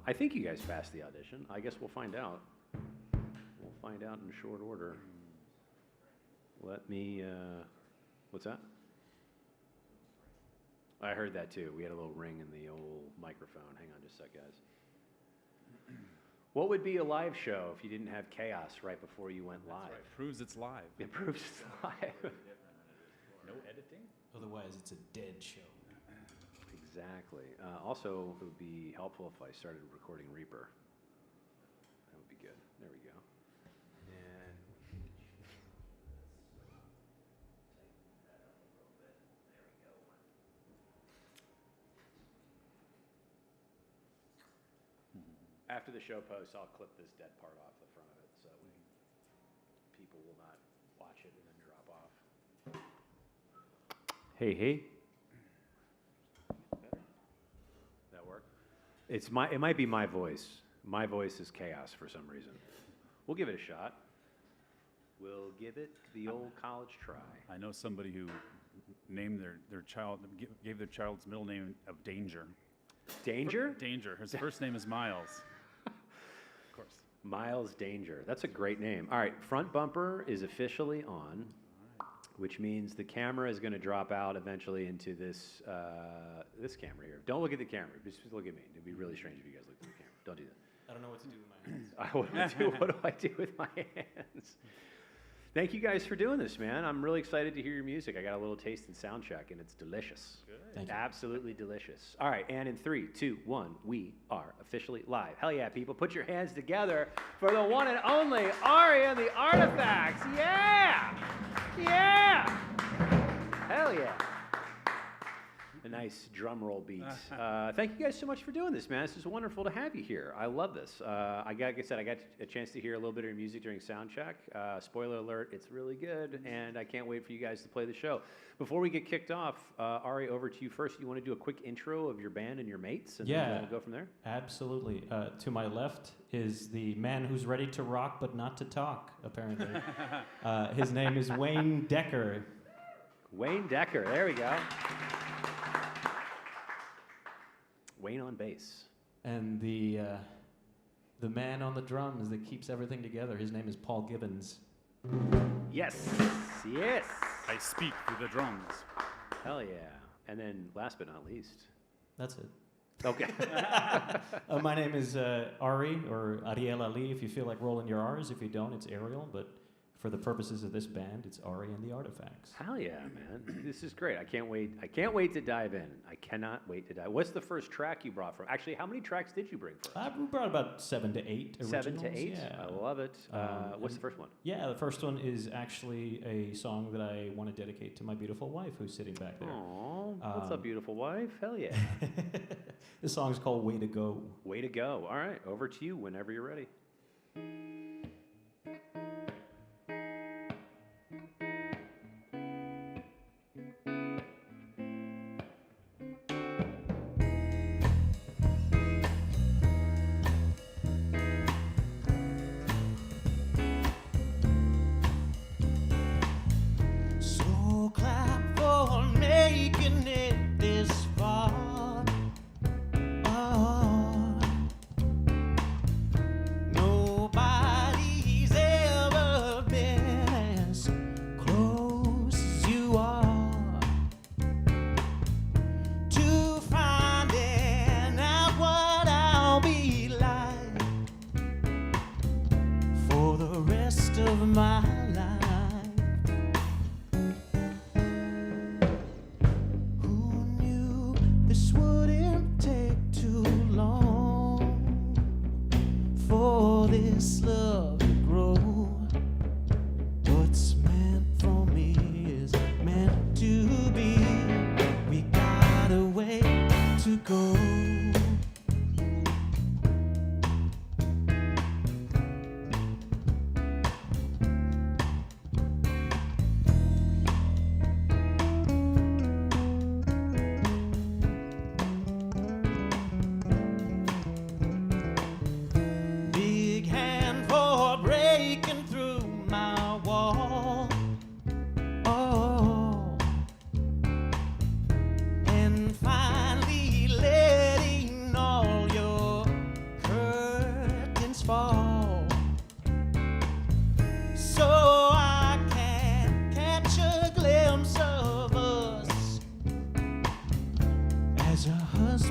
I think you guys passed the audition. I guess we'll find out. We'll find out in short order. Let me, what's that? I heard that too. We had a little ring in the old microphone. Hang on just a sec, guys. What would be a live show if you didn't have chaos right before you went live? Right. Proves it's live. It proves it's live. No editing? Otherwise, it's a dead show. Exactly. Also, it would be helpful if I started recording Reaper. That would be good. There we go. And after the show posts, I'll clip this dead part off the front of it so people will not watch it and then drop off. Hey, hey. Better? That work? It might be my voice. My voice is chaos for some reason. We'll give it a shot. We'll give it the old college try. I know somebody who named their child, gave their child's middle name of Danger. Danger? Danger. His first name is Miles. Of course. Miles Danger. That's a great name. All right, front bumper is officially on, which means the camera is going to drop out eventually into this this camera here. Don't look at the camera. Just look at me. It'd be really strange if you guys looked at the camera. Don't do that. I don't know what to do with my hands. What do I do with my hands? Thank you guys for doing this, man. I'm really excited to hear your music. I got a little taste in sound check, and it's delicious. Good. Thank you. Absolutely delicious. All right, and in 3, 2, 1, we are officially live. Hell yeah, people. Put your hands together for the one and only Ari and the Artifacts. Yeah! Yeah! Hell yeah. A nice drum roll beat. Thank you guys so much for doing this, man. This is wonderful to have you here. I love this. Like I said, I got a chance to hear a little bit of your music during sound check. Spoiler alert, it's really good, and I can't wait for you guys to play the show. Before we get kicked off, Ari, over to you first. You want to do a quick intro of your band and your mates, and then we'll go from there? Absolutely. To my left is the man who's ready to rock but not to talk, apparently. His name is Wayne Decker. Wayne Decker, there we go. Wayne on bass. And the man on the drums that keeps everything together, his name is Paul Gibbons. Yes, yes. I speak through the drums. Hell yeah. And then last but not least. That's it. Okay. My name is Ari, or Ariel Ali, if you feel like rolling your R's. If you don't, it's Ariel, but for the purposes of this band, it's Ari and the Artifacts. Hell yeah, man. This is great. I can't wait to dive in. I cannot wait to dive. What's the first track you brought from? Actually, how many tracks did you bring first? We brought about 7 to 8 originals. 7 to 8? Yeah. I love it. What's the first one? Yeah, the first one is actually a song that I want to dedicate to my beautiful wife who's sitting back there. Aww, what's up, beautiful wife? Hell yeah. The song's called Way to Go. Way to go. All right, over to you whenever you're ready. Nobody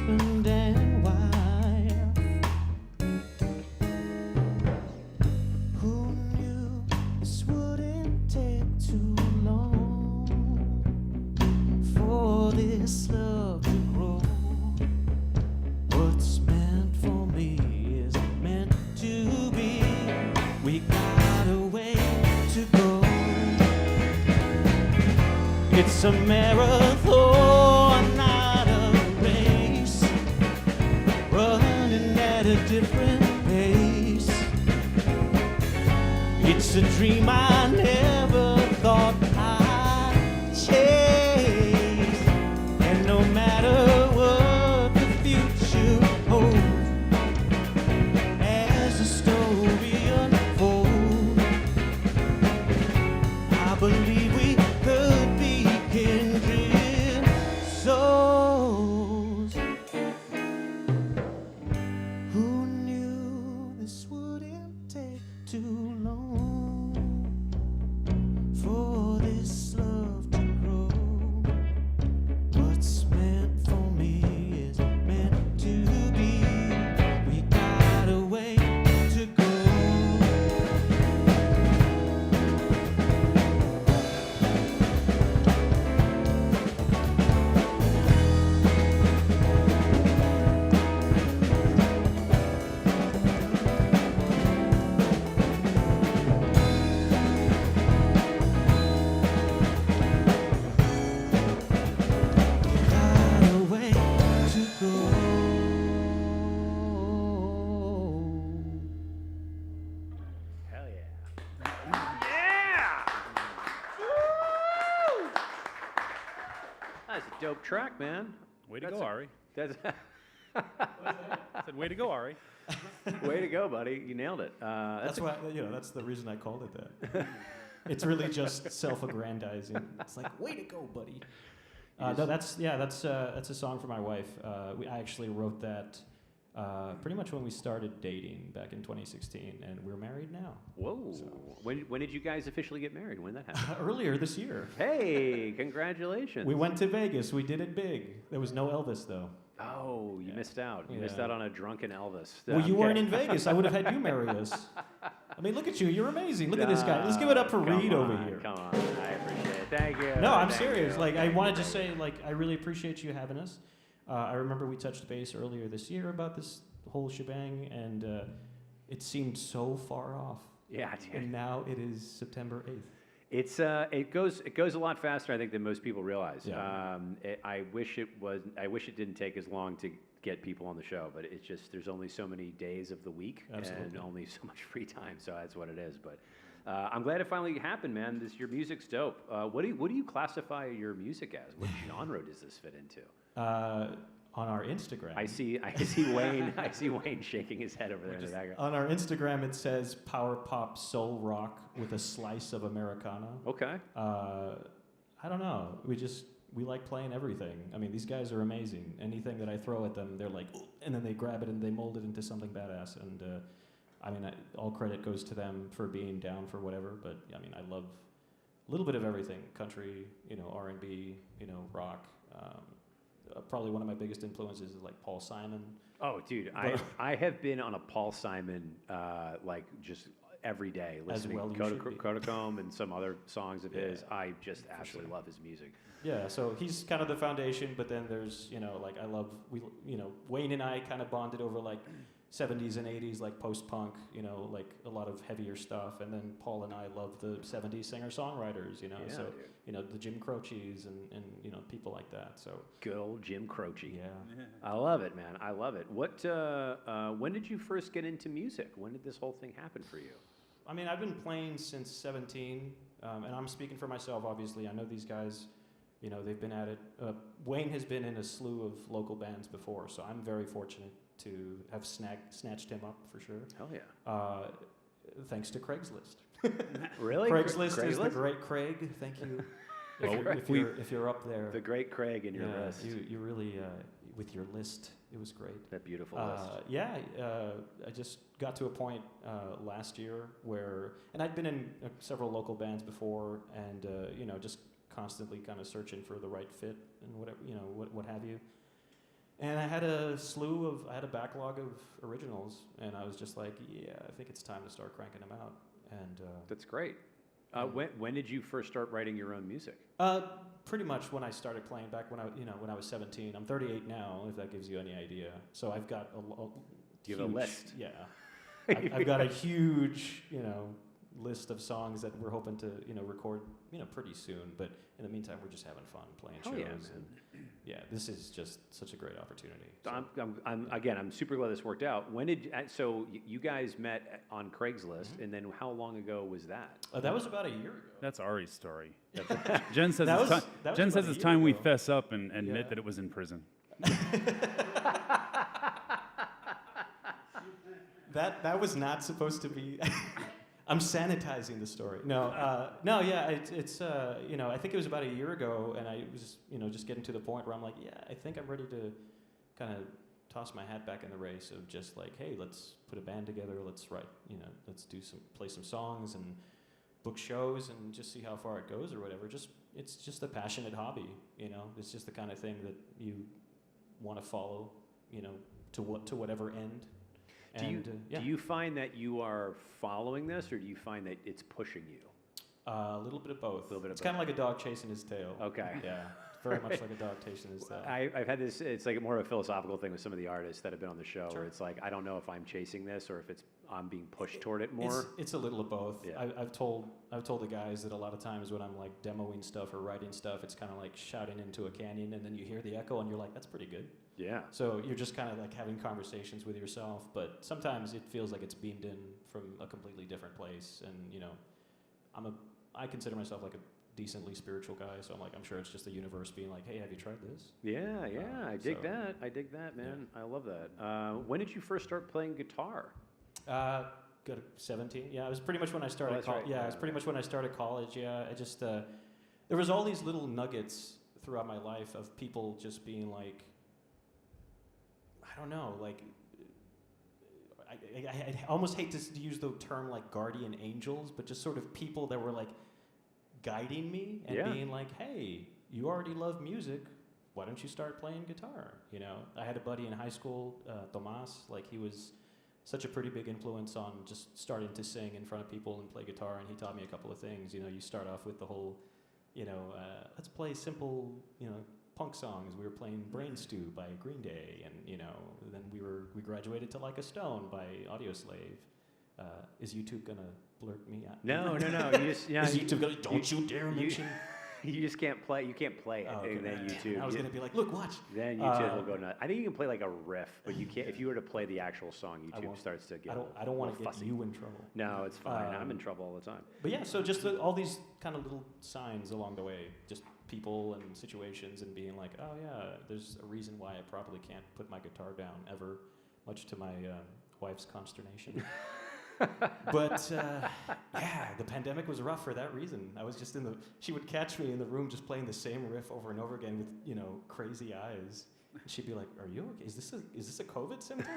husband and wife. Who knew this wouldn't take too long for this love to grow? What's meant for me is meant to be. We got a way to go. It's a marathon, not a race, running at a different pace. It's a dream I never thought I'd chase. And no matter what the future holds, as the story unfolds, I believe we could be kindred souls. Who knew this wouldn't take too long for this love to grow? What's meant for me is meant to be. We got a way to go. Got a way to go. Hell yeah. Yeah! Woo! That's a dope track, man. Way to That's go, a- Ari. That's I said, way to go, Ari. way to go, buddy. You nailed it. That's why, that's the reason I called it that. It's really just self-aggrandizing. It's like, way to go, buddy. No, that's a song for my wife. I actually wrote that pretty much when we started dating back in 2016, and we're married now. Whoa. When did you guys officially get married? When did that happen? Earlier this year. Hey, congratulations. We went to Vegas. We did it big. There was no Elvis, though. Oh, you missed out. You missed Yeah. out on a drunken Elvis. Well, you weren't in Vegas. I would have had you marry us. I mean, look at you. You're amazing. Look at this guy. Let's give it up for Come Reed over on, here. Come on. I appreciate it. Thank you. No, I'm Thank serious. you. Like, I wanted to say, like, I really appreciate you having us. I remember we touched base earlier this year about this whole shebang, and it seemed so far off. Yeah, dude. And now it is September 8th. It goes a lot faster, I think, than most people realize. Yeah. I wish it didn't take as long to get people on the show, but it's just there's only so many days of the week and Absolutely. only so much free time, so that's what it is. But I'm glad it finally happened, man. Your music's dope. What do you classify your music as? What genre does this fit into? On our Instagram. I see Wayne shaking his head over there in the background. On our Instagram, it says power pop soul rock with a slice of Americana. Okay. I don't know. We like playing everything. I mean, these guys are amazing. Anything that I throw at them, they're like, "Ooh," and then they grab it and they mold it into something badass. And I mean, all credit goes to them for being down for whatever. But I mean, I love a little bit of everything: country, R&B, rock. Probably one of my biggest influences is like Paul Simon. Oh, dude, I have been on a Paul Simon like just every day listening well to you should be. Kodacomb and some other songs of his. Yeah, I just absolutely love his music. Yeah, so he's kind of the foundation, but then there's, like I love, Wayne and I kind of bonded over like 70s and 80s, like post-punk, like a lot of heavier stuff. And then Paul and I love the 70s singer-songwriters, Yeah, so, dude. the Jim Croce's and people like that, so. Good old Jim Croce. Yeah. I love it, man. I love it. What? When did you first get into music? When did this whole thing happen for you? I mean, I've been playing since 17, and I'm speaking for myself, obviously. I know these guys, they've been at it. Wayne has been in a slew of local bands before, so I'm very fortunate to have snatched him up for sure. Hell yeah. Thanks to Craigslist. Really? Craigslist is the great Craig. Thank you. If you're up there. The great Craig in your Yeah, list. you really with your list, it was great. That beautiful list. I just got to a point last year where, and I'd been in several local bands before, and just constantly kind of searching for the right fit and whatever, what have you. And I had I had a backlog of originals, and I was just like, yeah, I think it's time to start cranking them out. And That's great. When did you first start writing your own music? pretty much when I started playing back when I was 17. I'm 38 now, if that gives you any idea. So I've got Do you have a list? Yeah, I've got a huge list of songs that we're hoping to record pretty soon. But in the meantime, we're just having fun playing Hell shows. yeah, man. And yeah, this is just such a great opportunity. So. I'm super glad this worked out. When did so you guys met on Craigslist, and then how long ago was that? That was about a year ago. That's Ari's story. Jen says That it's was- time, that was Jen about says a it's year time we ago. fess up and admit Yeah. that it was in prison. That was not supposed to be. I'm sanitizing the story. No, yeah, it's I think it was about a year ago, and I was just getting to the point where I'm like, yeah, I think I'm ready to kind of toss my hat back in the race of just like, hey, let's put a band together, let's write, let's play some songs and book shows and just see how far it goes or whatever. It's just a passionate hobby, It's just the kind of thing that you want to follow, to whatever end. Do you find that you are following this, or do you find that it's pushing you? A little bit of both. Little bit of It's kind of like a dog chasing his tail. Okay. Yeah, very much like a dog chasing his tail. I've had this. It's like more of a philosophical thing with some of the artists that have been on the show, Sure. where it's like I don't know if I'm chasing this or if I'm being pushed toward it more. It's a little of both. Yeah. I've told the guys that a lot of times when I'm like demoing stuff or writing stuff, it's kind of like shouting into a canyon, and then you hear the echo, and you're like, that's pretty good. Yeah. So you're just kind of like having conversations with yourself, but sometimes it feels like it's beamed in from a completely different place. And I consider myself like a decently spiritual guy, so I'm sure it's just the universe being like, hey, have you tried this? Yeah. I dig so- that. I dig that, man. I love that. When did you first start playing guitar? Got 17. Yeah, it was pretty much when I started. that's right. Yeah, it was pretty much when I started college. Yeah, I just there was all these little nuggets throughout my life of people just being like, I don't know, like I almost hate to use the term like guardian angels, but just sort of people that were like guiding me and Yeah. being like, hey, you already love music. Why don't you start playing guitar? I had a buddy in high school, Tomas, like he was such a pretty big influence on just starting to sing in front of people and play guitar, and he taught me a couple of things. You start off with the whole, let's play simple, punk songs. We were playing Brain Stew by Green Day, and then we graduated to Like a Stone by Audioslave. Is YouTube gonna blurt me out? No. You just Is YouTube gonna? Don't you dare mention. You just can't play. You can't play it, Oh, okay. and then Damn, YouTube. I was gonna be like, look, watch. Then YouTube will go nuts. I think you can play like a riff, but you can't. If you were to play the actual song, YouTube won't. starts to get. I don't want to little get fussy. you in trouble. No, it's fine. I'm in trouble all the time. But yeah, so just all these kind of little signs along the way, just people and situations, and being like, oh yeah, there's a reason why I probably can't put my guitar down ever, much to my wife's consternation. But yeah, the pandemic was rough for that reason. I was just she would catch me in the room just playing the same riff over and over again with, crazy eyes. And she'd be like, are you okay? Is this a COVID symptom?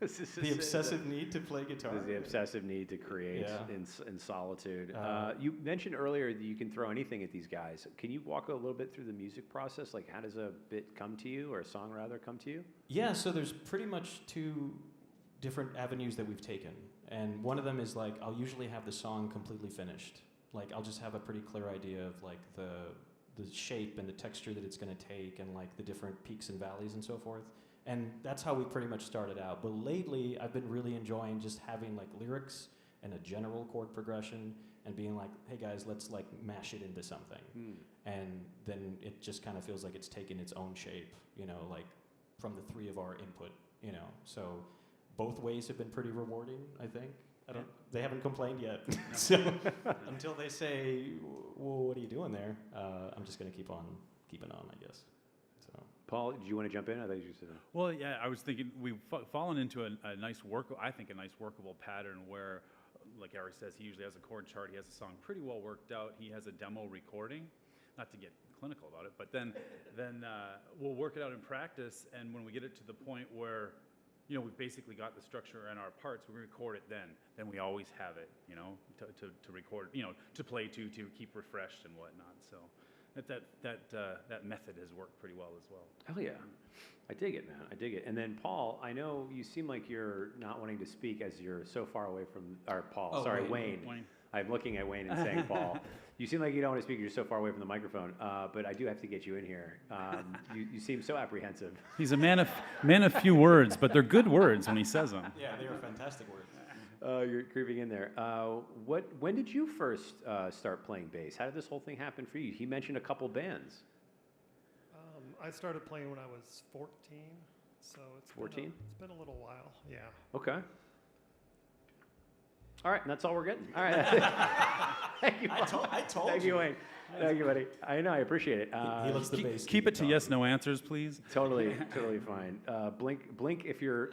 The obsessive need to play guitar. The obsessive need to create Yeah. in solitude. You mentioned earlier that you can throw anything at these guys. Can you walk a little bit through the music process? Like, how does a bit come to you, or a song rather come to you? Yeah, so there's pretty much two different avenues that we've taken. And one of them is like, I'll usually have the song completely finished. Like, I'll just have a pretty clear idea of like the shape and the texture that it's going to take, and like the different peaks and valleys and so forth. And that's how we pretty much started out. But lately, I've been really enjoying just having like lyrics and a general chord progression, and being like, hey guys, let's like mash it into something. And then it just kind of feels like it's taken its own shape, like from the three of our input, So both ways have been pretty rewarding, I think. They haven't complained yet. So until they say, well, what are you doing there? I'm just going to keep on keeping on, I guess. So Paul, do you want to jump in? I thought you said. Well, yeah, I was thinking we've fallen into a nice workable pattern where, like Ari says, he usually has a chord chart. He has a song pretty well worked out. He has a demo recording, not to get clinical about it, but then we'll work it out in practice. And when we get it to the point where, we've basically got the structure and our parts, we record it then we always have it, to record, to play to keep refreshed and whatnot. So that method has worked pretty well as well. Hell yeah. I dig it, man. I dig it. And then Paul, I know you seem like you're not wanting to speak as you're so far away from, or Paul, Oh, sorry, Wayne. Wayne. I'm looking at Wayne and saying Paul. You seem like you don't want to speak. You're so far away from the microphone. But I do have to get you in here. You seem so apprehensive. He's a man of few words, but they're good words when he says them. Yeah, they are fantastic words. You're creeping in there. When did you first start playing bass? How did this whole thing happen for you? He mentioned a couple bands. I started playing when I was 14, so it's 14? It's been a little while, yeah. Okay. All right, and that's all we're getting. All right. Thank you. I told Thank you, Wayne. Thank you, buddy. I know, I appreciate it. He loves the bass. Keep it to yes, no answers, please. Totally fine. Blink if you're.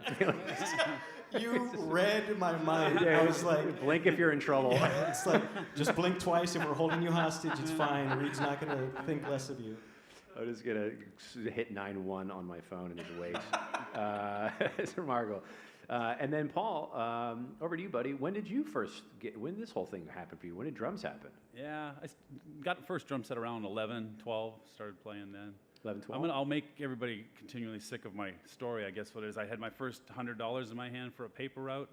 You read my mind. I was like, blink if you're in trouble. yeah, it's like, just blink twice if we're holding you hostage. It's fine. Reed's not going to think less of you. I'm just gonna hit 911 on my phone and just wait. It's remarkable. And then Paul, over to you, buddy. When did you first when did this whole thing happen for you? When did drums happen? Yeah, I got the first drum set around 11, 12, started playing then. 11, 12? I'll make everybody continually sick of my story, I guess what it is. I had my first $100 in my hand for a paper route,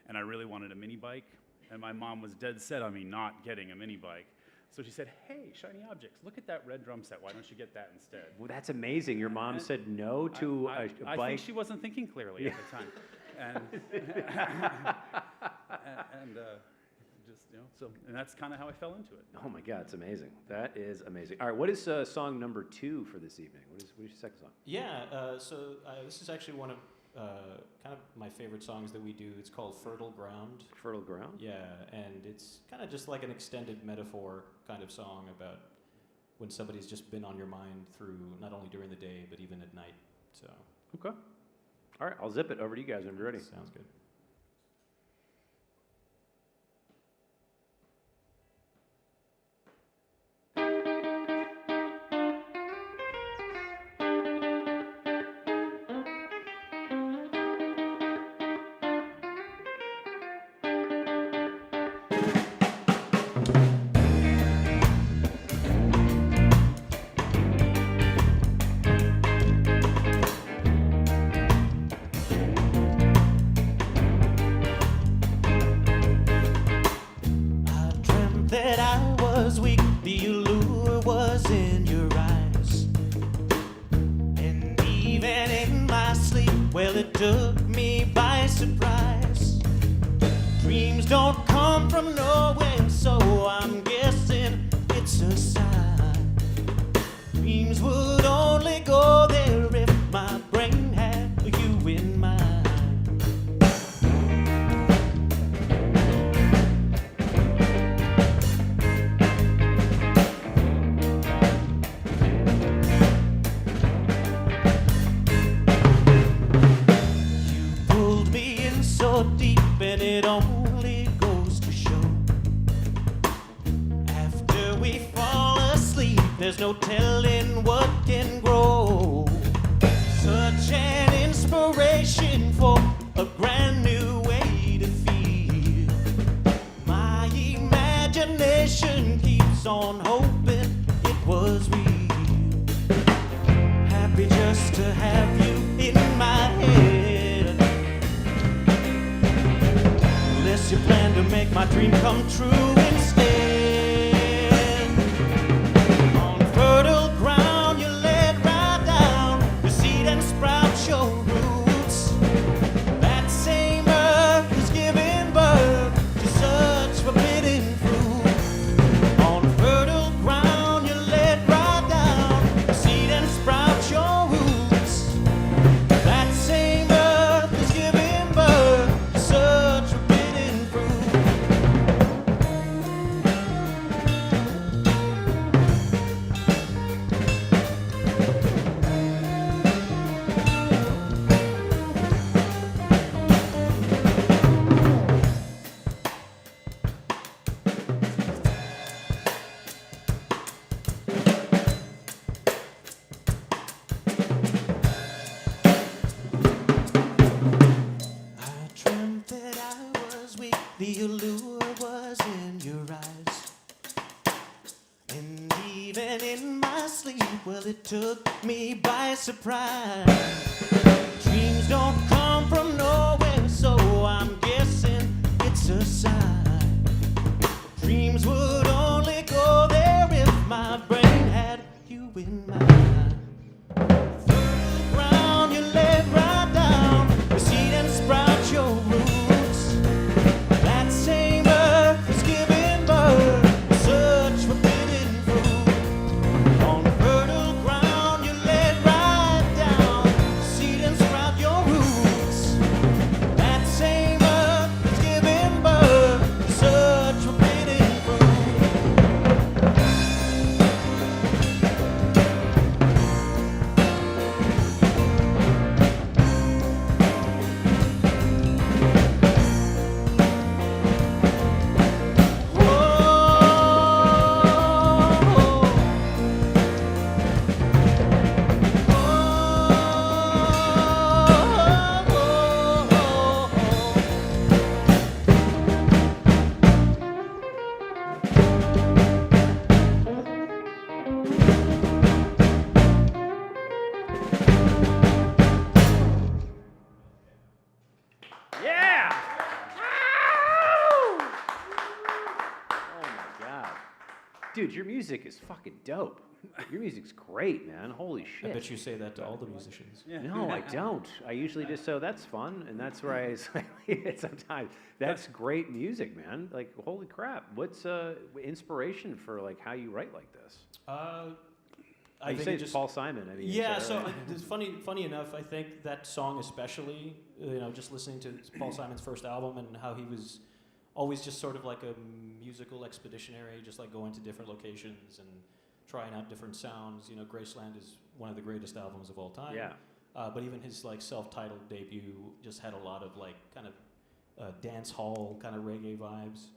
and I really wanted a mini bike, and my mom was dead set on me not getting a mini bike. So she said, hey, shiny objects, look at that red drum set. Why don't you get that instead? Well, that's amazing. Your mom said no to a I bike. think she wasn't thinking clearly at the time. And just, and that's kind of how I fell into it. Oh my God, it's amazing. That is amazing. All right, what is song number 2 for this evening? What is your second song? Yeah, this is actually one of kind of my favorite songs that we do. It's called Fertile Ground. Fertile Ground? Yeah, and it's kind of just like an extended metaphor kind of song about when somebody's just been on your mind through, not only during the day, but even at night. So. Okay. All right, I'll zip it. Over to you guys when you're ready. Sounds good. That I was weak, the allure was in your eyes. And even in my sleep, well, it took me by surprise. Dreams don't come from nowhere, so I'm guessing it's a sign. Dreams would only go there if my brain had you in mind. So deep, and it only goes to show, after we fall asleep, there's no telling what can grow. Such an inspiration for a brand new way to feel. My imagination keeps on hoping it was real. Happy just to have you in my head. Unless you plan to make my dream come true instead. On fertile ground you let right down your seed and sprout your roots. That same earth is giving birth to such forbidden fruit. On fertile ground you let right down your seed and sprout your roots. That same earth is giving birth to such forbidden fruit. took me by surprise. Dreams don't come from nowhere, so I'm guessing it's a sign. Dreams would only go there if my brain had you in mind. Fertile ground, you lay right down, you seed and sprout your roots. That same earth is giving birth to such forbidden fruit. On fertile ground, you lay right down, seed and sprout your roots. That same earth is giving birth to such forbidden fruit. Yeah! Woo! Oh my god. Dude, your music is fucking dope. Your music's great, man. Holy I shit. bet you say that to all the musicians. No, I don't. I usually just that's fun, and that's where I leave it sometimes. That's great music, man. Like, holy crap. What's inspiration for like how you write like this? I You think say it it's just Paul Simon. I mean, yeah. is that So right? it's funny enough. I think that song especially, just listening to Paul Simon's first album and how he was always just sort of like a musical expeditionary, just like going to different locations and trying out different sounds. You know, Graceland is one of the greatest albums of all time. Yeah. But even his like self-titled debut just had a lot of like kind of dance hall kind of reggae vibes.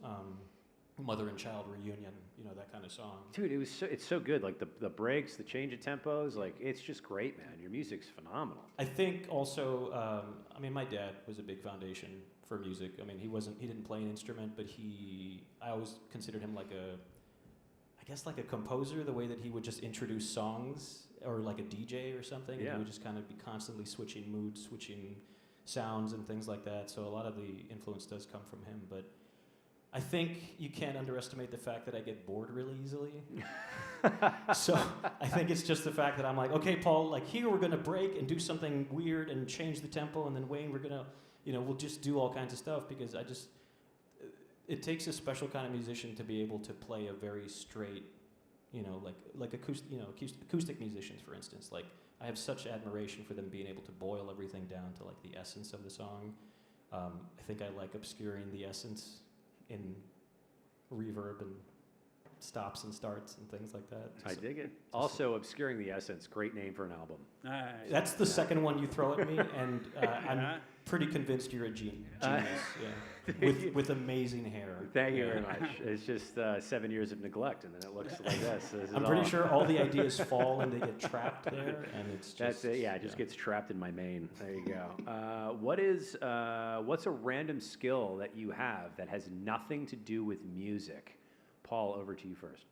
Mother and Child Reunion, that kind of song. Dude, it's so good. Like the breaks, the change of tempos, like it's just great, man. Your music's phenomenal. I think also, my dad was a big foundation for music. I mean, he didn't play an instrument, but I always considered him like a composer, the way that he would just introduce songs, or like a DJ or something. Yeah. And he would just kind of be constantly switching moods, switching sounds and things like that. So a lot of the influence does come from him, but I think you can't underestimate the fact that I get bored really easily. So I think it's just the fact that I'm like, okay, Paul, like here we're gonna break and do something weird and change the tempo, and then Wayne, we're gonna, we'll just do all kinds of stuff, because it takes a special kind of musician to be able to play a very straight, like acoustic musicians, for instance. Like I have such admiration for them being able to boil everything down to like the essence of the song. I think I like obscuring the essence in reverb and stops and starts and things like that. I dig it. Also, Obscuring the Essence, great name for an album. That's the second one you throw at me, and I'm pretty convinced you're a genius. With amazing hair. Thank you very much. It's just 7 years of neglect, and then it looks like this. I'm pretty sure all the ideas fall and they get trapped there, and it's just... That's it, yeah, it just gets trapped in my mane. There you go. What's a random skill that you have that has nothing to do with music? Paul, over to you first.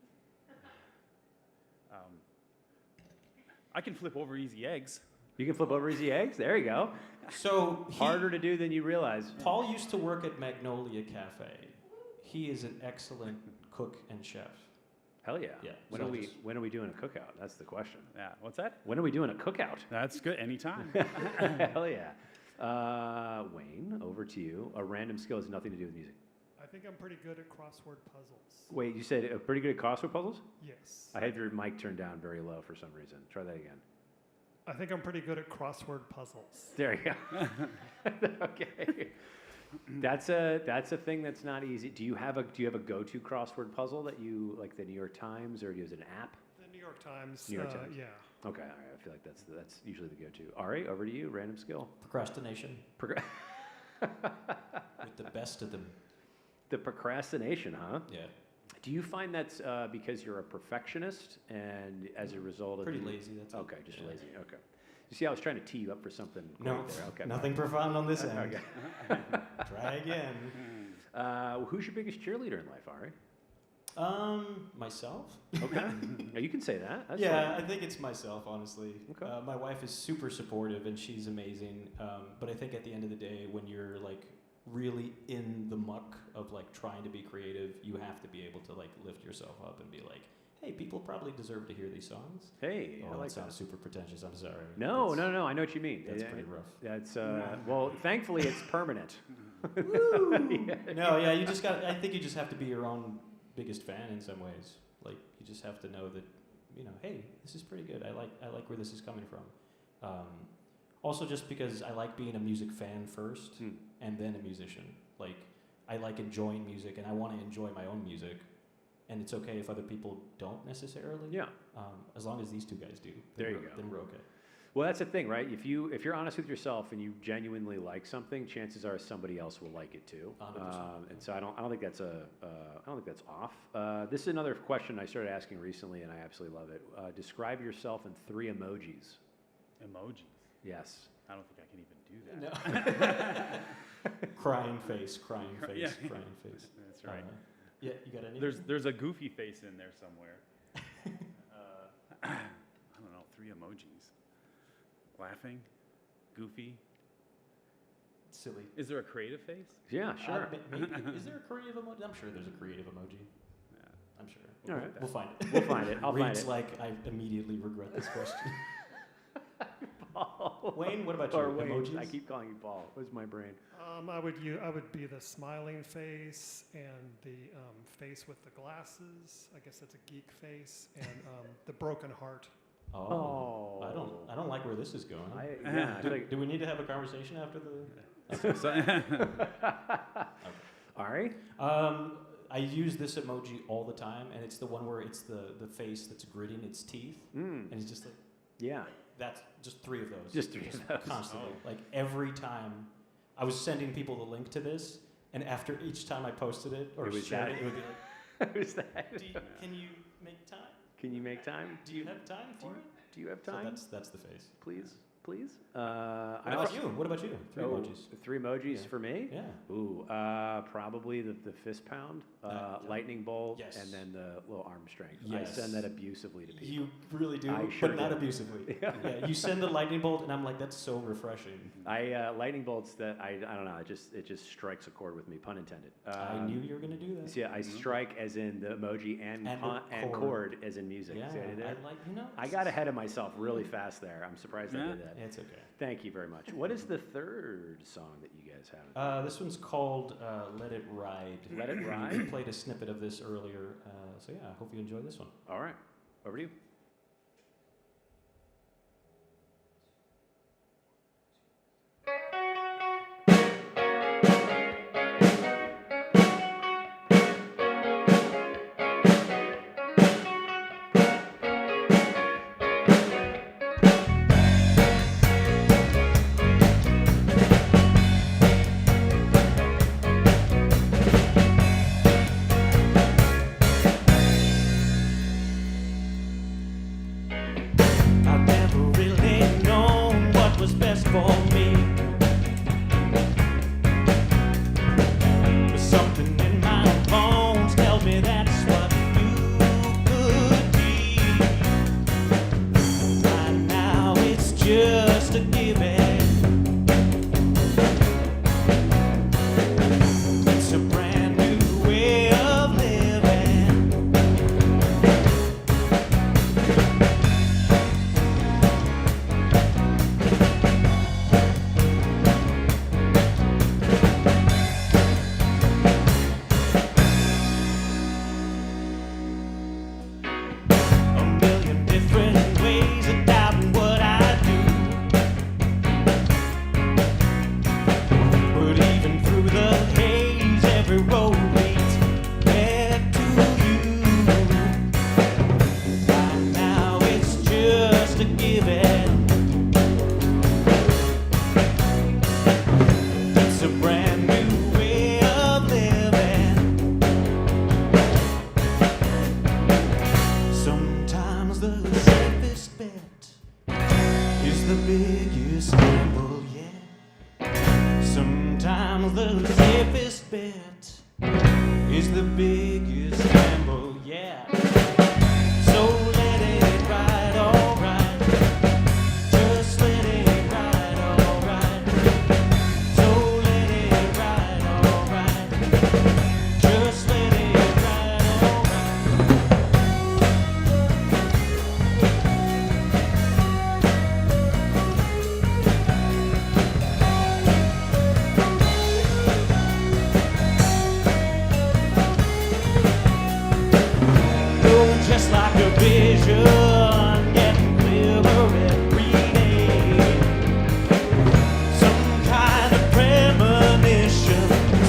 I can flip over easy eggs. You can flip over easy eggs? There you go. So Harder to do than you realize. Paul used to work at Magnolia Cafe. He is an excellent cook and chef. Hell yeah. Yeah, When are we doing a cookout? That's the question. Yeah, what's that? When are we doing a cookout? That's good, anytime. Hell yeah. Wayne, over to you. A random skill has nothing to do with music. I think I'm pretty good at crossword puzzles. Wait, you said pretty good at crossword puzzles? Yes. I had your mic turned down very low for some reason. Try that again. I think I'm pretty good at crossword puzzles. There you go. Okay. That's a thing that's not easy. Do you have a go-to crossword puzzle that you like, the New York Times, or do you use an app? The New York Times. New York Times. Yeah. Okay, all right. I feel like that's usually the go-to. Ari, over to you. Random skill. Procrastination. With the best of them. The procrastination, huh? Yeah. Do you find that's because you're a perfectionist, and as a result of Pretty lazy, that's it. okay, just Yeah. lazy. Okay. You see, I was trying to tee you up for something. No, great there. Okay. nothing profound on this end. Okay. Try again. Who's your biggest cheerleader in life, Ari? Myself? Okay. You can say that. That's Yeah, fine. I think it's myself, honestly. Okay. My wife is super supportive and she's amazing. But I think at the end of the day, when you're like really in the muck of like trying to be creative, you have to be able to like lift yourself up and be like, hey, people probably deserve to hear these songs. Hey, Oh, I like that sounds that. super pretentious. I'm sorry. No, That's- no. I know what you mean. That's pretty rough. That's well, thankfully it's permanent. No, yeah, you just got. I think you just have to be your own biggest fan in some ways. Like you just have to know that, you know, hey, this is pretty good. I like where this is coming from. Also, just because I like being a music fan first and then a musician. Like I like enjoying music and I want to enjoy my own music. And it's okay if other people don't necessarily. Yeah. As long as these two guys do. There you go. Then we're okay. Well, that's the thing, right? If you're honest with yourself and you genuinely like something, chances are somebody else will like it too. 100%. And so I don't think that's I don't think that's off. This is another question I started asking recently, and I absolutely love it. Describe yourself in 3 emojis. Emojis. Yes. I don't think I can even do that. No. Crying face, crying face, Yeah. crying face. That's right. Yeah, you got anything? There's a goofy face in there somewhere. I don't know, 3 emojis. Laughing, goofy. Silly. Is there a creative face? Yeah, sure. Maybe. Is there a creative emoji? I'm sure there's a creative emoji. Yeah. I'm sure. All right. We'll find it. We'll find it. I'll find Reed's it. like, I immediately regret this question. Paul. Wayne, what about you? Or Wayne. Emojis? I keep calling you Paul. Where's my brain? I would be the smiling face and the face with the glasses. I guess that's a geek face, and the broken heart. Oh. I don't like where this is going. Yeah. I feel like, Do we need to have a conversation after the? Ari? I use this emoji all the time, and it's the one where it's the face that's gritting its teeth, and it's just like, Yeah. that's just 3 of those. Just 3 of those. Constantly. Like every time I was sending people the link to this, and after each time I posted it or It was shared that. it would be like, Who's that? can you make time? Can you make time? Do you have time for it? Do you have So time? that's the face. Please? What about you? What about you? 3 emojis. 3 emojis Yeah. for me? Yeah. Ooh, probably the fist pound, lightning bolt, Yes. and then the little arm strength. Yes. I send that abusively to people. You really do, I sure but not do. abusively. Yeah, you send the lightning bolt, and I'm like, that's so refreshing. Lightning bolts that I don't know. It just strikes a chord with me, pun intended. I knew you were gonna do that. So yeah, I strike as in the emoji and And the and chord as in music. Yeah, See what I did there? I I got ahead of myself really fast there. I'm surprised I Yeah. did that. It's okay. Thank you very much. What is the 3rd song that you guys have? This one's called "Let It Ride." Let It We Ride? played a snippet of this earlier, so yeah, I hope you enjoy this one. All right, over to you. I've never really known what was best for me. But something in my bones tells me that's what you could be. Right now it's just a given. It's a brand new way of living. A million different ways of doubting what I do. But even through the haze, every road leads back to you. Right now it's just a given. It's a brand new way of living. Sometimes the safest bet is the biggest gamble yet. Sometimes the safest bet is the biggest gamble yeah. So let it ride, alright. Just let it ride, alright. So let it ride, alright. Just let it ride, alright. Oh, just like a vision, getting clearer every day. Some kind of premonition,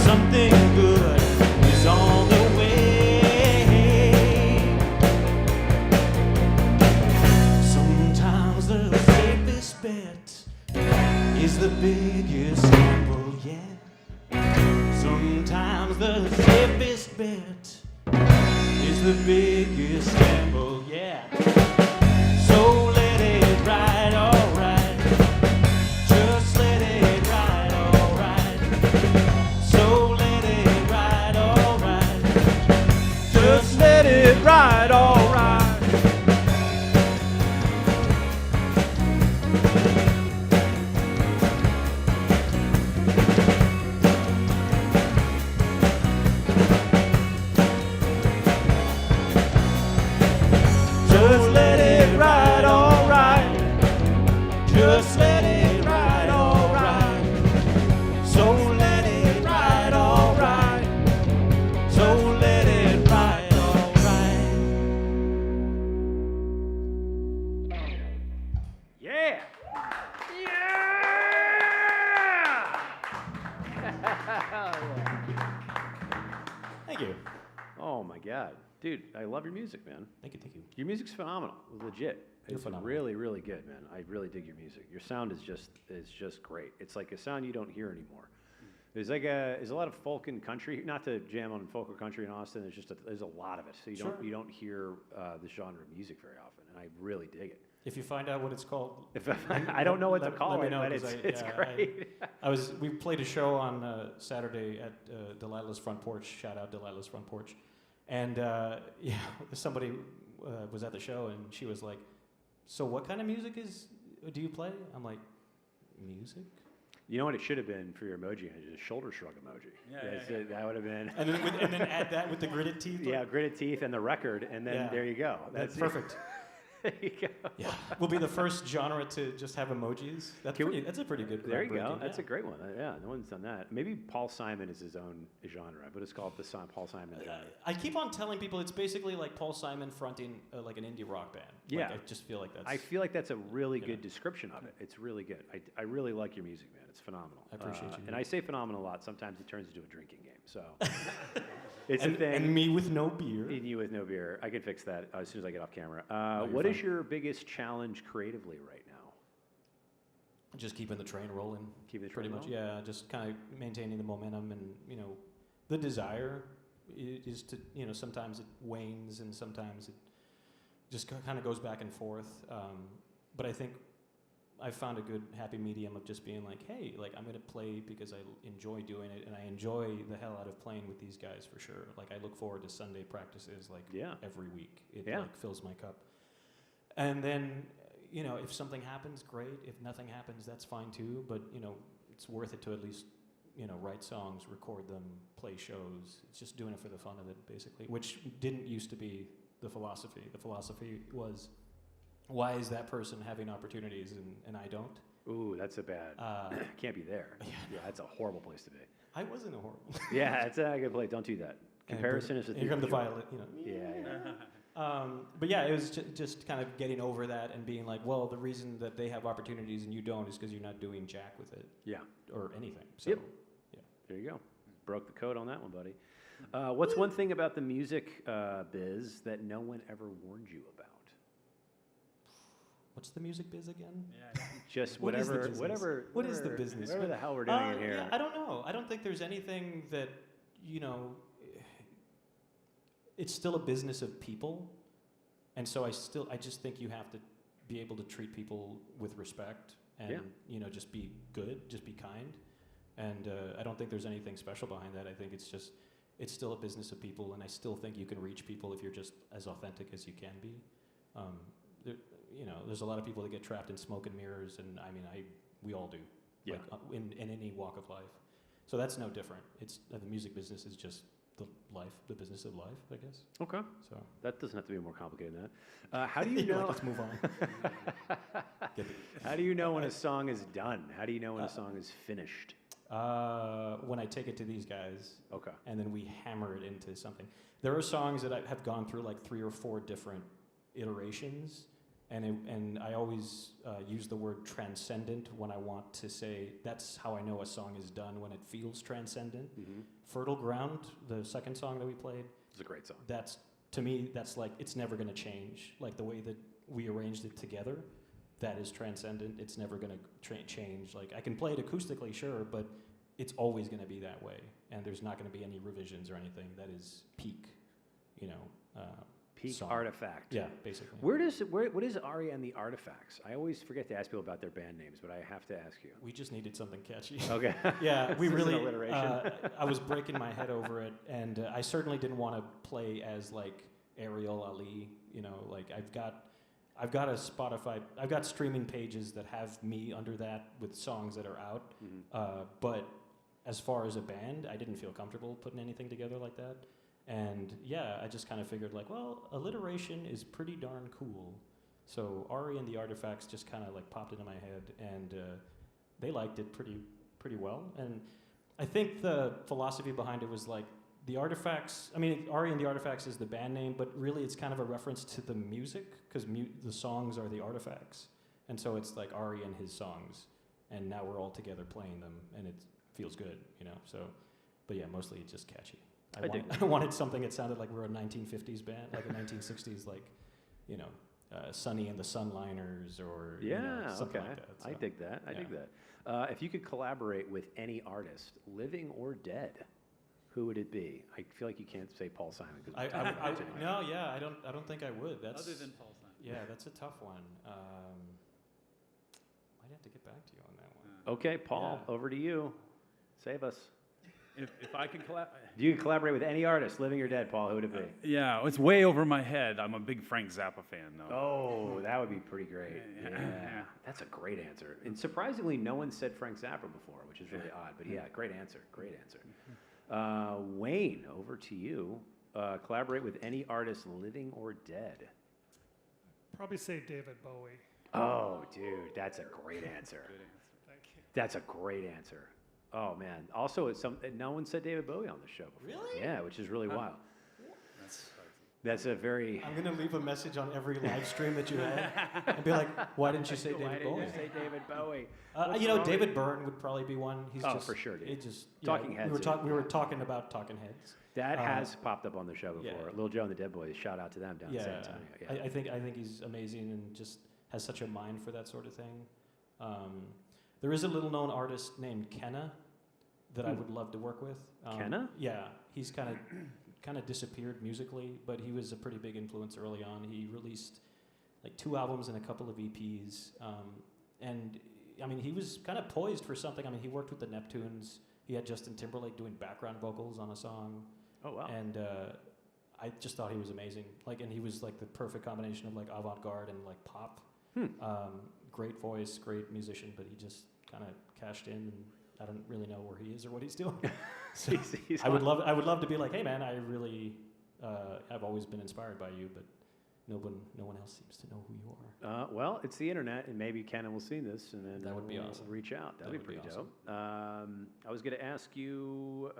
something good is on the way. Sometimes the safest bet is the biggest gamble yet. Sometimes the safest bet is the biggest gamble yet. So let it ride, alright. Just let it ride, alright. So let it ride, alright. Just let it ride, alright. Just let it ride, alright. Just let it ride, alright. So let it ride, alright. So let it ride, alright. Yeah! Yeah! Hell yeah. Thank you. Oh my God. Dude, I love your music, man. Thank you, thank you. Your music's phenomenal. Legit. You're It's phenomenal. really, really good, man. I really dig your music. Your sound is just great. It's like a sound you don't hear anymore. There's a lot of folk and country. Not to jam on folk or country in Austin. There's a lot of it. So you don't hear the genre of music very often, and I really dig it. If you find out what it's called, If I don't know what to let call me it, know, but 'cause it's great. we played a show on Saturday at Delilah's Front Porch. Shout out Delilah's Front Porch. And yeah, somebody was at the show and she was like, "So what kind of music do you play?" I'm like, "Music." You know what it should have been for your emoji? Just a shoulder shrug emoji. That would have been. And then add that with the gritted teeth. Yeah, gritted teeth and the record, and then Yeah. there you go. That's perfect. There you go. Yeah, we'll be the first genre to just have emojis. That's a pretty good. There you go. groundbreaking, That's yeah. a great one. Yeah, no one's done that. Maybe Paul Simon is his own genre, but it's called the Paul Simon genre. I keep on telling people it's basically like Paul Simon fronting like an indie rock band. Yeah. Like, I just feel like that's. I feel like that's a really you good know. description of it. It's really good. I really like your music, man. It's phenomenal. I appreciate you. And I say phenomenal a lot. Sometimes it turns into a drinking game. So it's and, a thing. and me with no beer. And you with no beer. I can fix that as soon as I get off camera. you're What is fine. your biggest challenge creatively right now? Just keeping the train rolling. Keeping the Pretty train much, rolling? yeah. Just kind of maintaining the momentum, and the desire is to sometimes it wanes and sometimes it just kind of goes back and forth. But I think I've found a good happy medium of just being like, hey, like I'm gonna play because I enjoy doing it, and I enjoy the hell out of playing with these guys for sure. Like I look forward to Sunday practices like Yeah. every week. It Yeah. like fills my cup. And then if something happens, great. If nothing happens, that's fine too. But it's worth it to at least write songs, record them, play shows. It's just doing it for the fun of it, basically. Which didn't used to be the philosophy. The philosophy was, why is that person having opportunities and I don't? Ooh, that's a bad. Can't be there. Yeah, that's a horrible place to be. I wasn't a horrible. Yeah, it's a good place. Don't do that. Comparison is a Here comes the thief of joy. violet. Yeah. But yeah, it was just kind of getting over that and being like, well, the reason that they have opportunities and you don't is because you're not doing jack with it Yeah. or anything. So, Yep. There you go. Broke the code on that one, buddy. What's one thing about the music biz that no one ever warned you about? What's the music biz again? Just What is the whatever, business? whatever. What is the whatever- business? Whatever the hell we're doing it here. Yeah, I don't know. I don't think there's anything that, it's still a business of people. And so I just think you have to be able to treat people with respect and, just be good, just be kind. And I don't think there's anything special behind that. I think it's just it's still a business of people, and I still think you can reach people if you're just as authentic as you can be. There, there's a lot of people that get trapped in smoke and mirrors, and I mean, we all do, Yeah. like, in any walk of life. So that's no different. It's the music business is just the business of life, I guess. Okay. So That doesn't have to be more complicated than that. How do you know? let's move on. How do you know when a song is done? How do you know when a song is finished? When I take it to these guys, Okay. and then we hammer it into something. There are songs that have gone through like 3 or 4 different iterations, and I always use the word transcendent when I want to say that's how I know a song is done, when it feels transcendent. Mm-hmm. Fertile Ground, the second song that we played, It's a great song. that's, to me, that's like, it's never going to change. Like the way that we arranged it together, that is transcendent. It's never going to change. Like I can play it acoustically, sure, but it's always going to be that way. And there's not going to be any revisions or anything. That is peak, Peak song. Artifact. Yeah, basically. What is Ari and the Artifacts? I always forget to ask people about their band names, but I have to ask you. We just needed something catchy. Okay. Yeah, we This is an really. alliteration. I was breaking my head over it, and I certainly didn't want to play as like Ariel Ali. Like I've got a Spotify. I've got streaming pages that have me under that with songs that are out. Mm-hmm. But as far as a band, I didn't feel comfortable putting anything together like that. And yeah, I just kind of figured like, well, alliteration is pretty darn cool. So Ari and the Artifacts just kind of like popped into my head, and they liked it pretty well. And I think the philosophy behind it was like the Artifacts. I mean, Ari and the Artifacts is the band name, but really it's kind of a reference to the music because the songs are the artifacts, and so it's like Ari and his songs, and now we're all together playing them, and it feels good, So, but yeah, mostly it's just catchy. I wanted something that sounded like we were a 1950s band, like a 1960s, like, Sonny and the Sunliners, or something okay. like that. So, I dig that. I dig that. If you could collaborate with any artist, living or dead, who would it be? I feel like you can't say Paul Simon. I don't think I would. That's Other than Paul Simon. yeah, that's a tough one. I'd have to get back to you on that one. Okay, Paul, Yeah. over to you. Save us. If I can collaborate. If you could collaborate with any artist, living or dead, Paul, who would it be? Yeah, it's way over my head. I'm a big Frank Zappa fan, though. Oh, that would be pretty great. Yeah. Yeah. That's a great answer. And surprisingly, no one said Frank Zappa before, which is really odd. But yeah, great answer. Great answer. Wayne, over to you. Collaborate with any artist, living or dead. Probably say David Bowie. Oh, dude, that's a great answer. Good answer. Thank you. That's a great answer. Oh man. Also, no one said David Bowie on the show before. Really? Yeah, which is really wild. That's spicy. That's a very. I'm gonna leave a message on every live stream that you have and be like, "Why didn't you say Why David didn't Bowie?" you say David Bowie? What's wrong David Byrne would probably be one. He's Oh, just for sure, dude. It just Talking Heads We were talking about Talking Heads. That has popped up on the show before. yeah. Lil Joe and the Dead Boys. Shout out to them down in San Antonio. Yeah. I think he's amazing and just has such a mind for that sort of thing. There is a little known artist named Kenna that I would love to work with. Kenna? Yeah, he's kind of disappeared musically, but he was a pretty big influence early on. He released like 2 albums and a couple of EPs, and I mean he was kind of poised for something. I mean he worked with the Neptunes. He had Justin Timberlake doing background vocals on a song. Oh wow. And I just thought he was amazing. And he was like the perfect combination of like avant-garde and like pop. Great voice, great musician, but he just kind of cashed in, and I don't really know where he is or what he's doing. So He's I would love to be like, hey man, I really have always been inspired by you, but no one else seems to know who you are. Well, it's the internet, and maybe Kenna will see this, and then That would be we'll awesome. reach out. That'd be That would pretty be dope. I was going to ask you.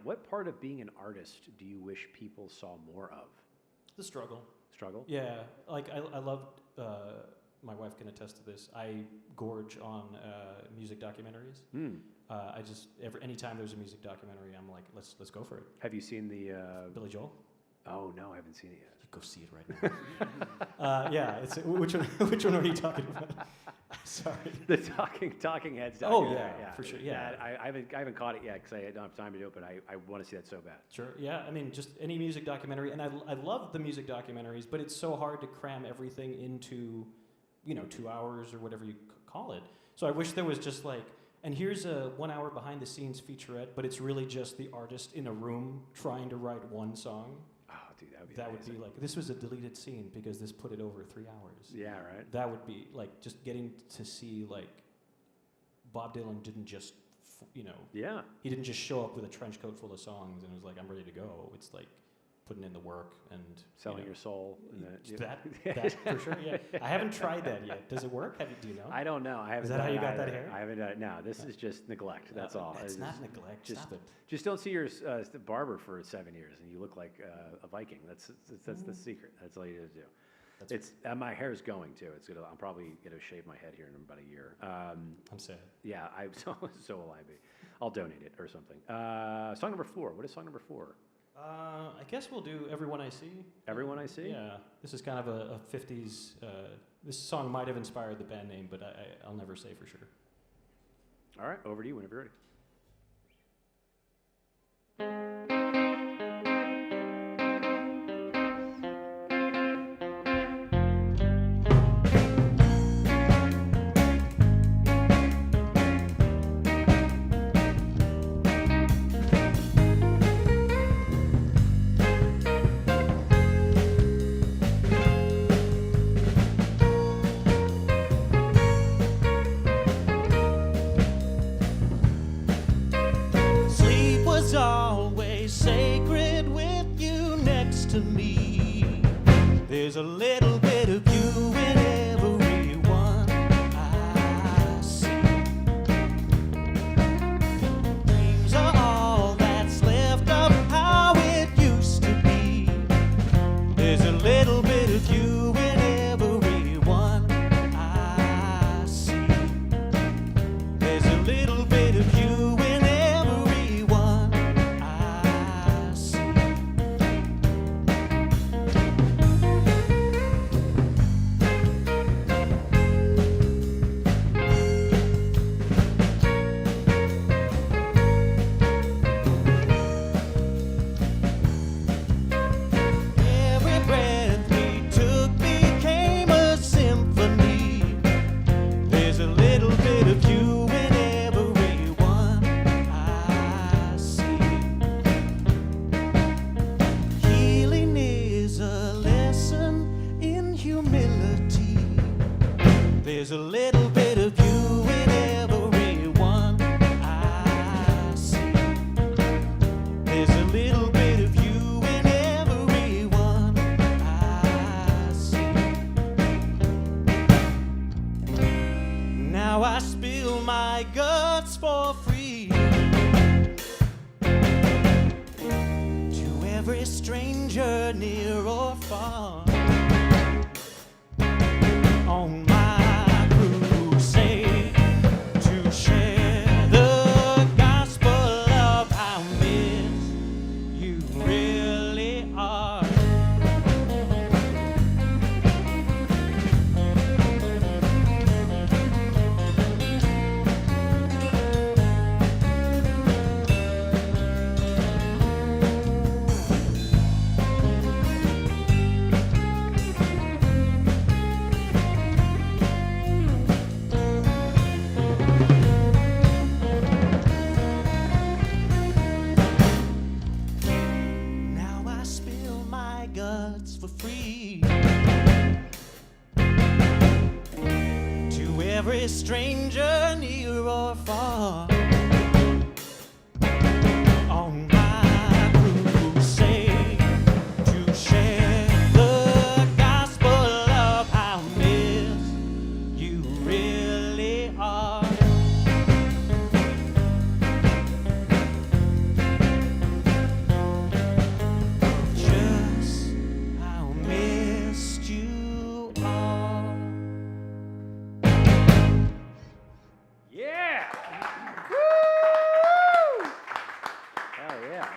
What part of being an artist do you wish people saw more of? The struggle. Struggle. Yeah, like I loved. My wife can attest to this. I gorge on music documentaries. I just anytime there's a music documentary, I'm like, let's go for it. Have you seen the? Billy Joel. Oh no, I haven't seen it yet. You go see it right now. Yeah, it's which one are you talking about? Sorry. The Talking Heads. Oh, documentary, yeah, for sure, yeah. I haven't caught it yet because I don't have time to do it, but I want to see that so bad. Sure. Yeah. I mean, just any music documentary, and I love the music documentaries, but it's so hard to cram everything into 2 hours or whatever you call it. So I wish there was just like And here's a 1 hour behind the scenes featurette, but it's really just the artist in a room trying to write one song. Oh, dude, that would be That would amazing. be like, this was a deleted scene because this put it over 3 hours. Yeah, right. That would be like just getting to see like Bob Dylan didn't just, Yeah. he didn't just show up with a trench coat full of songs and was like, I'm ready to go. It's like putting in the work and Selling your soul. And that for sure. Yeah, I haven't tried that yet. Does it work? Do you know? I don't know. I haven't. Is that done how you it got that either. hair? I haven't done it. No, this is just neglect. That's all. It's It's not neglect. just- Stop it. Just don't see your barber for 7 years, and you look like a Viking. That's the secret. That's all you have to do. It's my hair's going too. It's gonna. I'm probably gonna shave my head here in about a year. I'm sad. Yeah, so will I be. I'll donate it or something. Song number 4. What is song number 4? I guess we'll do Everyone I See. Everyone I See? Yeah. This is kind of a 50s. This song might have inspired the band name, but I'll never say for sure. All right, over to you whenever you're ready. Sleep was always sacred with you next to me. There's a little bit of you in everyone I see. Dreams are all that's left of how it used to be. There's a little bit of you in everyone I see. There's a little bit of you in everyone I see. Every breath we took became a symphony. There's a little bit of you in everyone I see. Healing is a lesson in humility. There's a little bit of you in everyone I see. There's a little bit of you in everyone I see. Now I spill my guts for free to every stranger near or far. On my crusade to share the gospel of how miss you really are. Now I spill my guts for free to every stranger near or far. On my crusade to share the gospel of how miss you really are. Just how missed you are. Yeah! Woo! Hell yeah.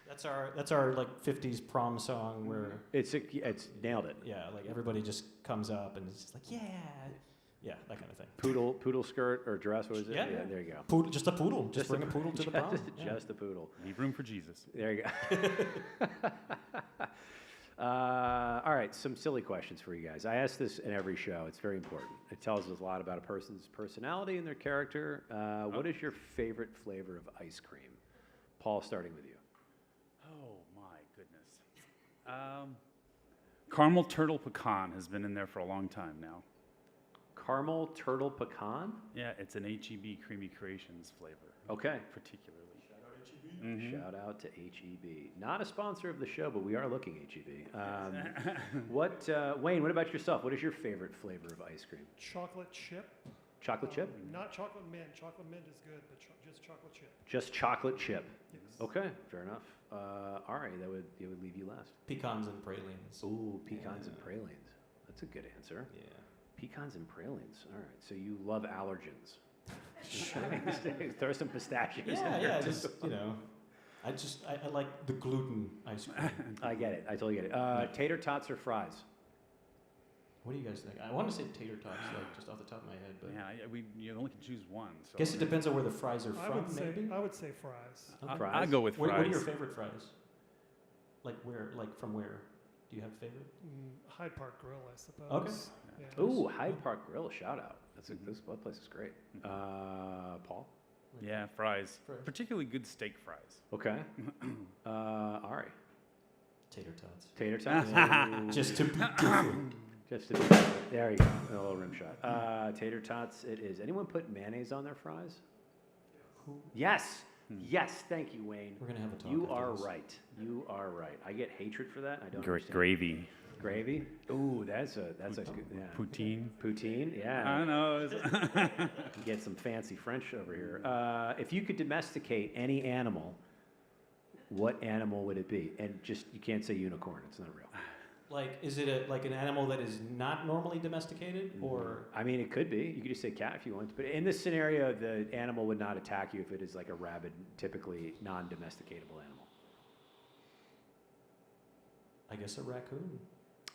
That's our like 50s prom song where It's nailed it. like everybody just comes up and it's just like yeah, that kind of thing. Poodle skirt or dress, what was it? Yeah. There you go. Poodle, just a poodle. Just bring a poodle to the prom. Just a poodle. Leave room for Jesus. There you go. All right, some silly questions for you guys. I ask this in every show. It's very important. It tells us a lot about a person's personality and their character. What is your favorite flavor of ice cream? Paul, starting with you. Oh my goodness. Caramel turtle pecan has been in there for a long time now. Caramel turtle pecan? Yeah, it's an HEB Creamy Creations flavor. Okay. Particularly. Shout out to HEB. Not a sponsor of the show, but we are looking HEB. Wayne, what about yourself? What is your favorite flavor of ice cream? Chocolate chip. Chocolate chip? Not chocolate mint. Chocolate mint is good, but just chocolate chip. Just chocolate chip. Yes. Okay, fair enough. Ari, it would leave you last. Pecans and pralines. Ooh, pecans and pralines. That's a good answer. Yeah. Pecans and pralines. All right, so you love allergens. Throw some pistachios in there. Yeah, too. just, I like the gluten ice cream. I get it. I totally get it. Tater tots or fries? What do you guys think? I want to say tater tots, like just off the top of my head, but Yeah, you only can choose one. So guess it depends on where the fries are from, maybe. I would say fries. Okay. Fries? I go with fries. What are your favorite fries? From where? Do you have a favorite? Hyde Park Grill, I suppose. Okay. Yeah. Ooh, Hyde Park Grill, shout out. This place is great. Paul? Yeah, fries. Fries. Particularly good steak fries. Okay. Ari? Tater tots. Tater tots? Ooh. Just to be different. Just to be, there you go, a little rim shot. Tater tots, it is. Anyone put mayonnaise on their fries? Who? Yes. Yes, thank you, Wayne. We're gonna have a talk. You after are this. right. You are right. I get hatred for that. I don't understand. Gravy. Gravy? Ooh, that's a good, yeah. Poutine. Poutine, yeah. I know. Get some fancy French over here. If you could domesticate any animal, what animal would it be? And just, you can't say unicorn, it's not real. Like, is it an animal that is not normally domesticated, or? I mean, it could be. You could just say cat if you want. But in this scenario, the animal would not attack you if it is like a rabid, typically non-domesticatable animal. I guess a raccoon.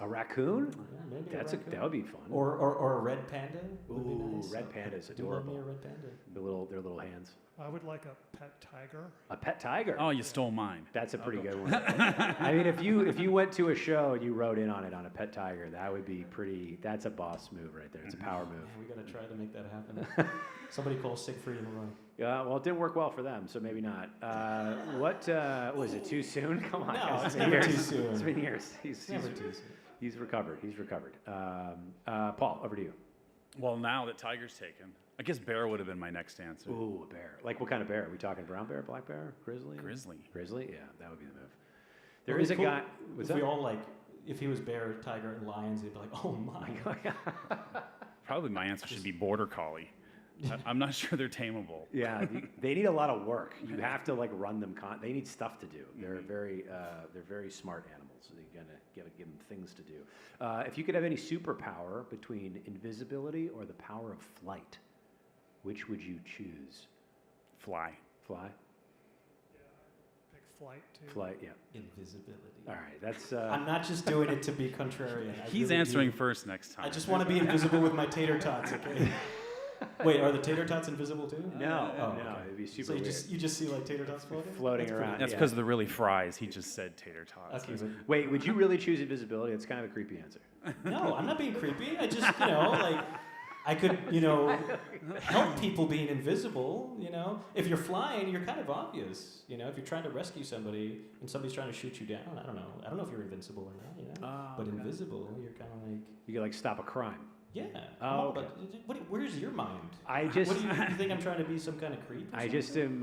A raccoon? Yeah, maybe That would be fun. Or a red panda. Would be Ooh, nice. red panda is Do love me adorable. a red panda. Their little hands. I would like a pet tiger. A pet tiger. Oh, you stole mine. That's a pretty good one. I mean, if you went to a show and you wrote in on it on a pet tiger, that would be pretty. That's a boss move right there. It's a power move. Man, we gotta try to make that happen. Somebody call Siegfried and Roy. Yeah, well, it didn't work well for them, so maybe not. What was it? Too soon? Come on, No, guys. it's been never years. too soon. It's been years. Never too soon. He's recovered. Paul, over to you. Well, now that tiger's taken, I guess bear would have been my next answer. Ooh, a bear. Like what kind of bear? Are we talking brown bear, black bear, grizzly? Grizzly. Grizzly? Yeah, that would be the move. There It'd is be a cool guy. What's if that? we all if he was bear, tiger, and lions, he'd be like, oh my. Probably my answer should be border collie. I'm not sure they're tameable. Yeah, they need a lot of work. You have to like run them. They need stuff to do. They're very smart animals. So you gotta give them things to do. If you could have any superpower between invisibility or the power of flight, which would you choose? Fly. Fly. Pick flight too. Flight. Yeah. Invisibility. All right. That's. I'm not just doing it to be contrarian. I He's really answering do. first next time. I just want to be invisible with my tater tots, okay? Wait, are the tater tots invisible too? No. Oh, no. okay. It'd be super So weird. you just see like tater tots floating? Floating That's pretty around. That's yeah. because of the really fries. He just said tater tots. Okay, but Wait, would you really choose invisibility? It's kind of a creepy answer. no, I'm not being creepy. I just, I could, help people being invisible, If you're flying, you're kind of obvious, If you're trying to rescue somebody and somebody's trying to shoot you down, I don't know. I don't know if you're invincible or not, Oh, But okay. invisible, you're kind of like, You could like stop a crime. yeah. Oh, okay. But where's your mind? I just. What do you think I'm trying to be some kind of creep? Or I just am.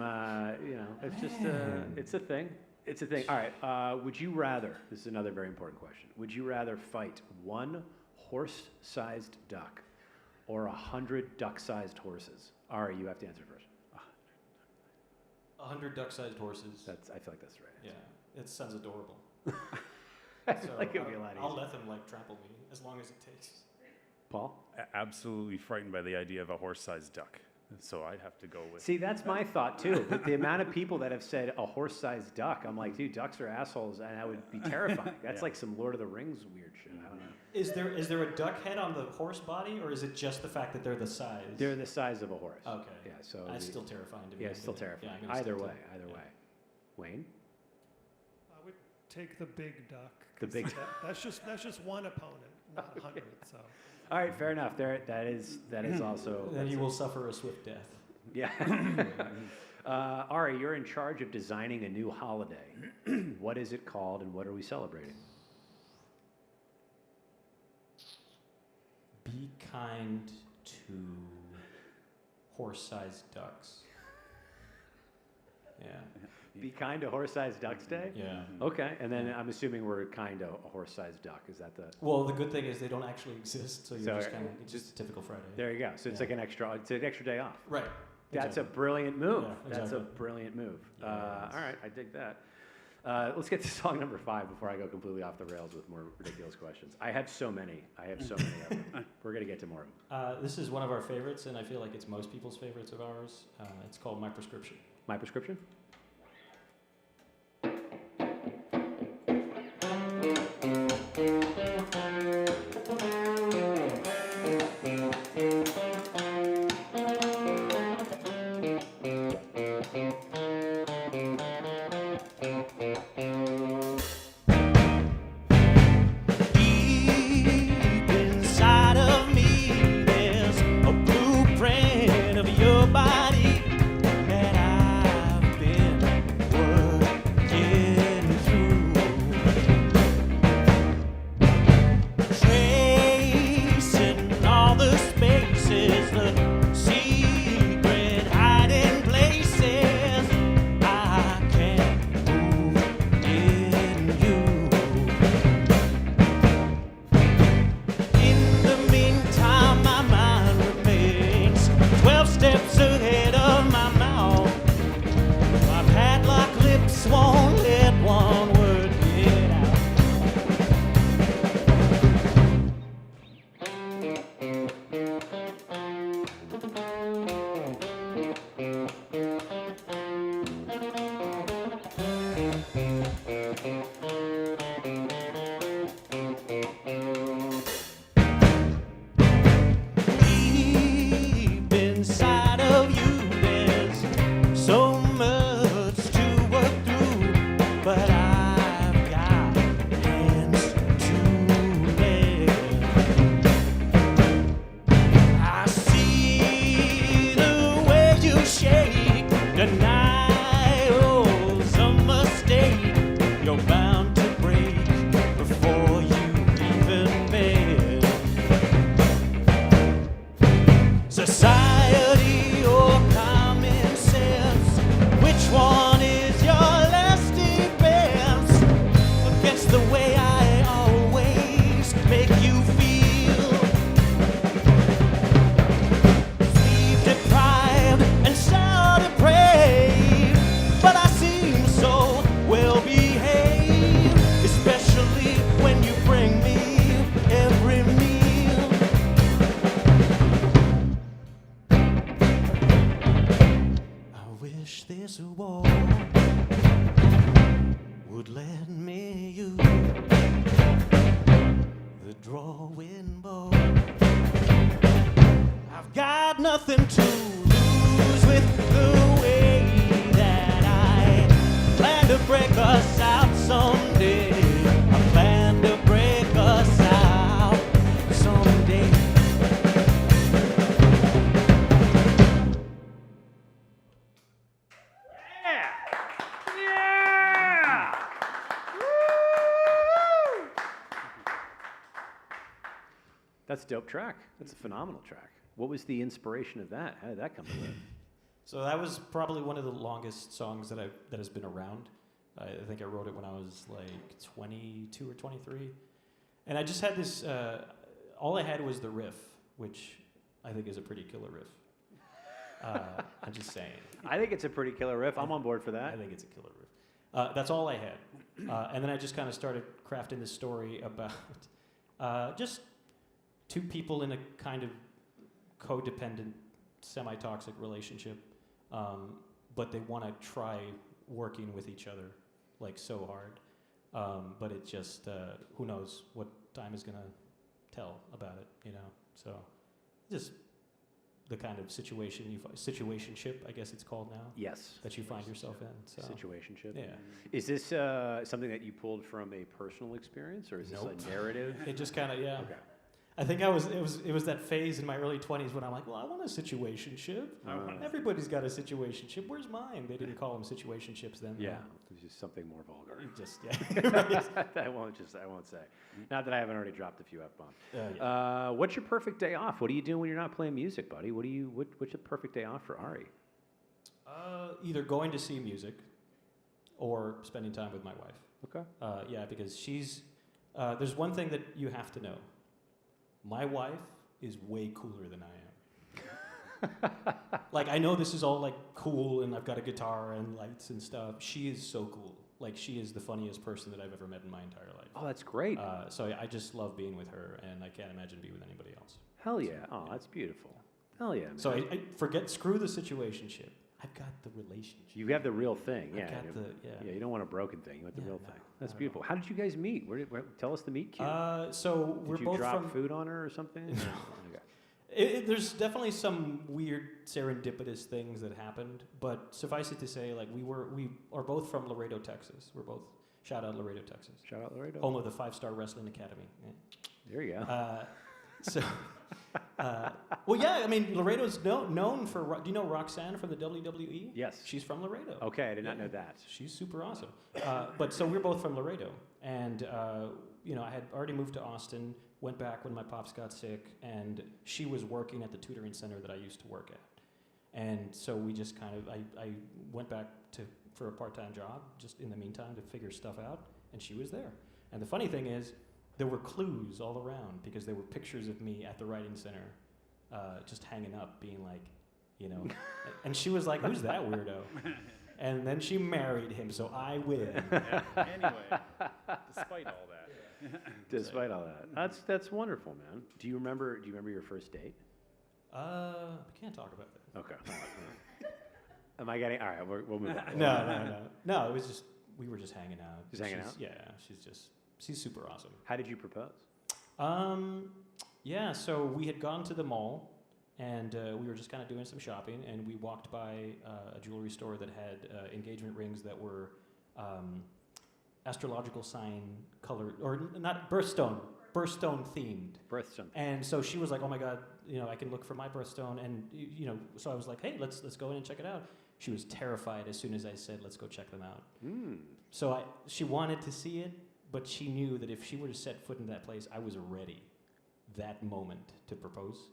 It's just. Man. It's a thing. It's a thing. All right. Would you rather? This is another very important question. Would you rather fight one horse-sized duck or 100 duck-sized horses? Ari, you have to answer first. 100 duck-sized horses. I feel like that's the right Yeah, answer. it sounds adorable. I feel like it'd be a lot I'll easier. let them trample me as long as it takes. Paul? Absolutely frightened by the idea of a horse-sized duck. So I'd have to go with. See, that's my thought too. But the amount of people that have said a horse-sized duck, I'm like, dude, ducks are assholes, and that would be terrifying. That's Yeah. like some Lord of the Rings weird shit. I don't know. Is there a duck head on the horse body, or is it just the fact that they're the size? They're the size of a horse. Okay. Yeah. So. That's the- still terrifying to me. Yeah, it's still Yeah, terrifying. I'm gonna Either stick way. to- Either yeah. way. Wayne. I would take the big duck. The 'cause big that's just one opponent, not 100. So All right, fair enough. That is also. Then you will suffer a swift death. Yeah. Ari, you're in charge of designing a new holiday. What is it called, and what are we celebrating? Be kind to horse-sized ducks. Yeah. Be kind to horse-sized ducks day. Yeah. Okay, and then I'm assuming we're kind to a horse-sized duck. Is that the? Well, the good thing is they don't actually exist, so you're So, just kind of it's just a typical Friday. There you go. So it's Yeah. like it's an extra day off. Right. That's a Exactly. brilliant move. Yeah, That's a exactly. brilliant move. Yeah, All right, I dig that. Let's get to song number 5 before I go completely off the rails with more ridiculous questions. I have so many of them. We're gonna get to more of them. This is one of our favorites, and I feel like it's most people's favorites of ours. It's called My Prescription. My Prescription? Deep inside of me, there's a blueprint of your body that I've been working through. Tracing all the spaces, the secret hiding places I can't move in you. In the meantime, my mind remains 12 steps ahead of my mouth. My padlock lips won't let one word get out. Deep inside of you, there's so much to work through, but I've got hands to lend. I see the way you shake, denial's a mistake. You're bound to break before you even bend. Society or common sense, which one is your last defense against the way I always make you feel? Sleep deprived and sound depraved, but I seem so well behaved, especially when you bring me every meal. I wish this war would let me use the drawing board. I've got nothing to lose with the way that I plan to break us out someday. I plan to break us out someday. Yeah! Yeah! Woo! That's a dope track. That's a phenomenal track. What was the inspiration of that? How did that come to live? So that was probably one of the longest songs that has been around. I think I wrote it when I was like 22 or 23, and I just had this. All I had was the riff, which I think is a pretty killer riff. I'm just saying. I think it's a pretty killer riff. I'm on board for that. I think it's a killer riff. That's all I had, and then I just kind of started crafting this story about just two people in a kind of codependent, semi-toxic relationship, but they want to try working with each other like so hard, but it just who knows what time is gonna tell about it, you know. So just the kind of situationship, I guess it's called now, Yes. that you find yourself in. So. Situationship. Yeah. Is this something that you pulled from a personal experience, or is this Nope. a narrative? It just kind of, yeah. Okay. I think it was that phase in my early 20s when I'm like, well, I want a situationship. Everybody's got a situationship. Where's mine? They didn't call them situationships then. Yeah, it's just something more vulgar. Just, yeah. I won't say. Not that I haven't already dropped a few F-bombs. Yeah. What's your perfect day off? What do you do when you're not playing music, buddy? What's your perfect day off for Ari? Either going to see music or spending time with my wife. Okay. Yeah, because she's, there's one thing that you have to know. My wife is way cooler than I am. Like, I know this is all like cool and I've got a guitar and lights and stuff. She is so cool. Like, she is the funniest person that I've ever met in my entire life. Oh, that's great. So I just love being with her, and I can't imagine being with anybody else. Hell yeah. Oh, that's beautiful. Hell yeah, man. So I screw the situationship. I've got the relationship. You have the real thing. Yeah. I've got Yeah, you don't want a broken thing. You want the real no, thing. That's not at beautiful. How did you guys meet? Tell us the meet cute. So we're Did you both drop from. food on her or something? Okay. There's definitely some weird serendipitous things that happened, but suffice it to say, like we are both from Laredo, Texas. We're both shout out Laredo, Texas, Shout out Laredo. home of the 5-star Wrestling Academy. Yeah. There you go. So, well, yeah, I mean Laredo's known for. Do you know Roxanne from the WWE? Yes. she's from Laredo. Okay, I did not know that. She's super awesome. But so we're both from Laredo, and I had already moved to Austin. Went back when my pops got sick, and she was working at the tutoring center that I used to work at. And so we just kind of, I went back for a part-time job just in the meantime to figure stuff out, and she was there. And the funny thing is, there were clues all around because there were pictures of me at the writing center just hanging up, being like, and she was like, who's that weirdo? And then she married him, so I win. Yeah. Anyway, despite all that. Despite all that, that's wonderful, man. Do you remember your first date? We can't talk about that. Okay. Am I getting all right? We'll move on. No. It was just we were just hanging out. Just hanging out? Yeah, she's super awesome. How did you propose? Yeah. So we had gone to the mall, and we were just kind of doing some shopping, and we walked by a jewelry store that had engagement rings that were. Astrological sign colored, or not birthstone themed. Birthstone. And so she was like, "Oh my God, I can look for my birthstone." And so I was like, "Hey, let's go in and check it out." She was terrified as soon as I said, "Let's go check them out." So she wanted to see it, but she knew that if she were to set foot in that place, I was ready that moment to propose.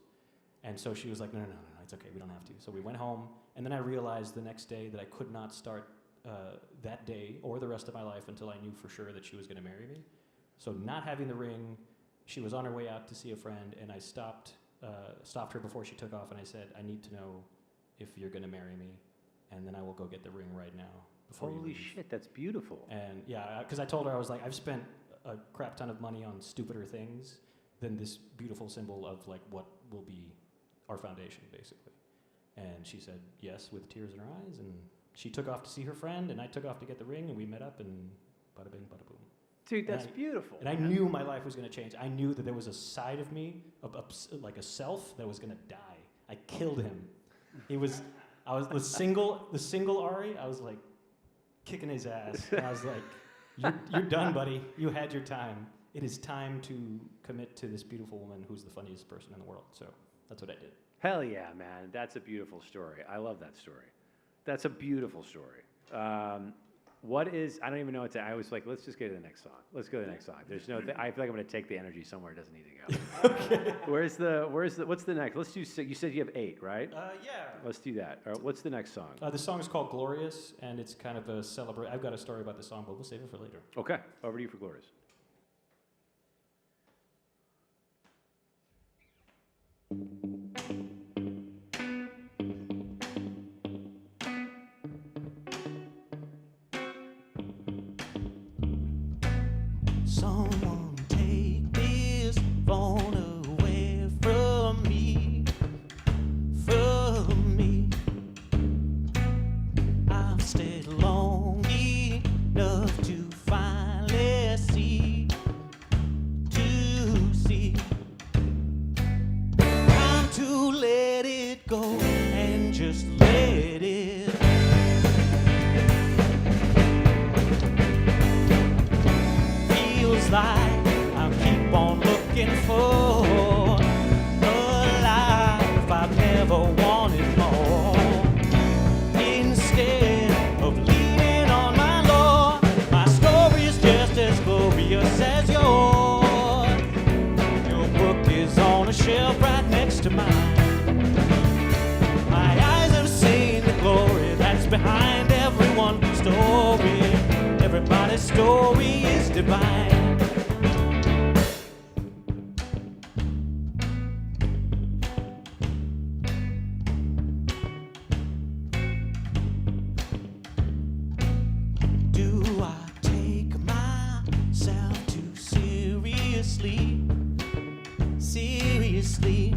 And so she was like, "No, it's okay, we don't have to." So we went home, and then I realized the next day that I could not start that day or the rest of my life until I knew for sure that she was going to marry me. So not having the ring, she was on her way out to see a friend, and I stopped her before she took off, and I said, "I need to know if you're going to marry me, and then I will go get the ring right now." Holy shit, that's beautiful. And yeah, because I told her, I was like, I've spent a crap ton of money on stupider things than this beautiful symbol of like what will be our foundation, basically. And she said yes with tears in her eyes, and she took off to see her friend, and I took off to get the ring, and we met up, and bada bing, bada boom. Dude, that's beautiful. And I knew my life was going to change. I knew that there was a side of me, like a self, that was going to die. I killed him. I was the single Ari. I was like kicking his ass. And I was like, you're done, buddy. You had your time. It is time to commit to this beautiful woman who's the funniest person in the world. So that's what I did. Hell yeah, man. That's a beautiful story. I love that story. That's a beautiful story. I don't even know what to, I was like, let's just go to the next song. Let's go to the next song. There's no, I feel like I'm going to take the energy somewhere it doesn't need to go. Okay. What's the next? Let's do, you said you have 8, right? Yeah. Let's do that. All right, what's the next song? The song is called Glorious, and it's kind of a celebration. I've got a story about the song, but we'll save it for later. Okay, over to you for Glorious. Someone take this phone away from me, I've stayed long enough to finally see, time to let it Everybody's story is divine. Do I take myself too seriously? Seriously?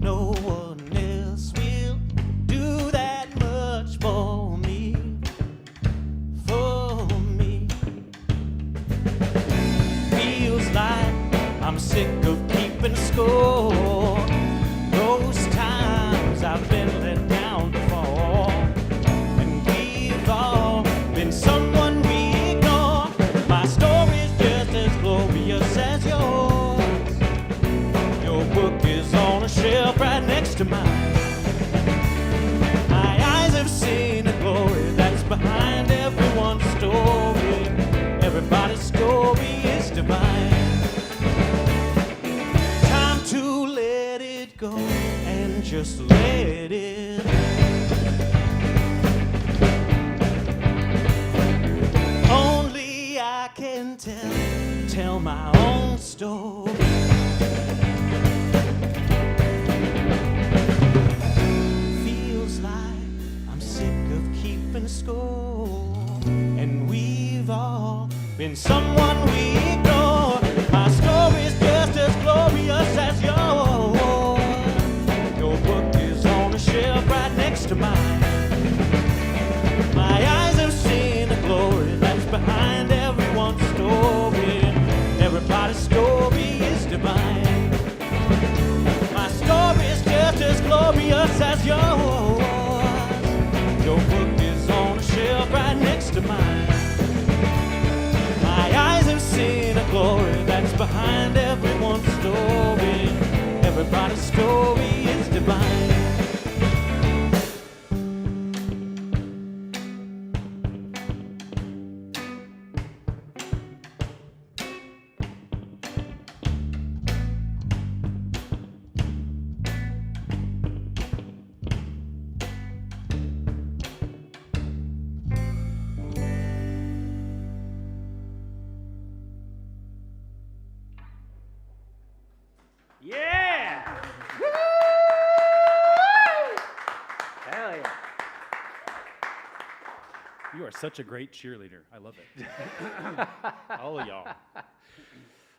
No one else will do that much for me. For me. Feels like I'm sick of keeping score. Those times I've been let down before. And we've all been someone we ignore. My story's just as glorious as yours. Your book is on a shelf right next to mine. My eyes have seen the glory that's behind everyone's story. Everybody's story is divine. Time to let it go and just let it. Only I can tell my own story. Feels like I'm sick of keeping score, and we've all been someone we ignore. My story's just as glorious as yours. Your book is on a shelf right next to mine. My eyes have seen the glory that's behind everyone's story. Everybody's story is divine. My story's just as glorious as yours. Your book is on a shelf right next to mine. My eyes have seen the glory that's behind everyone's story. Everybody's story is divine. Yeah! Woo! Hell yeah. You are such a great cheerleader. I love it. All of y'all.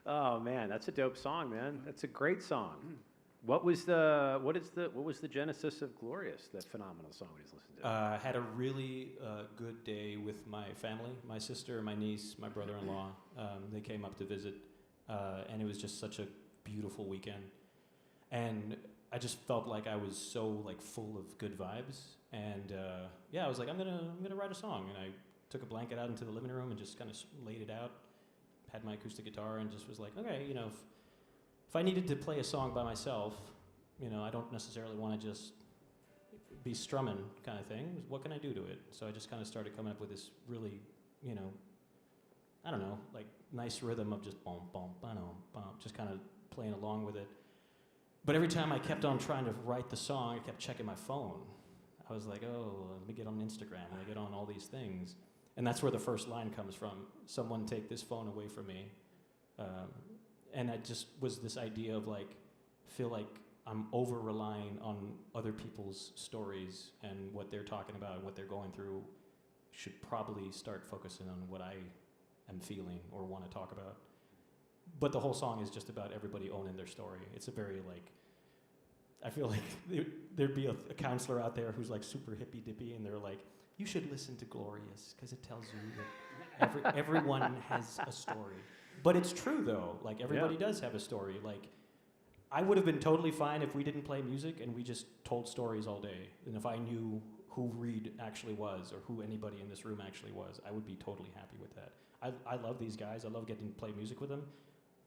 Oh man, that's a dope song, man. That's a great song. What was the genesis of Glorious, that phenomenal song we just listened to? Had a really good day with my family, my sister, my niece, my brother-in-law. They came up to visit, and it was just such a beautiful weekend. And I just felt like I was so like full of good vibes. And yeah, I was like, I'm gonna write a song. And I took a blanket out into the living room and just kind of laid it out. Had my acoustic guitar and just was like, okay, you know, if I needed to play a song by myself, you know, I don't necessarily want to just be strumming kind of thing. What can I do to it? So I just kind of started coming up with this really, you know, I don't know, like nice rhythm of just boom, boom, boom, boom, just kind of playing along with it. But every time I kept on trying to write the song, I kept checking my phone. I was like, oh, let me get on Instagram, let me get on all these things. And that's where the first line comes from. Someone take this phone away from me. And it just was this idea of like, feel like I'm over-relying on other people's stories and what they're talking about and what they're going through. Should probably start focusing on what I am feeling or want to talk about. But the whole song is just about everybody owning their story. It's a very like, I feel like there'd be a counselor out there who's like super hippy-dippy and they're like, you should listen to Glorious because it tells you that everyone has a story. But it's true though, like everybody does have a story. Like I would have been totally fine if we didn't play music and we just told stories all day. And if I knew who Reed actually was or who anybody in this room actually was, I would be totally happy with that. I love these guys. I love getting to play music with them.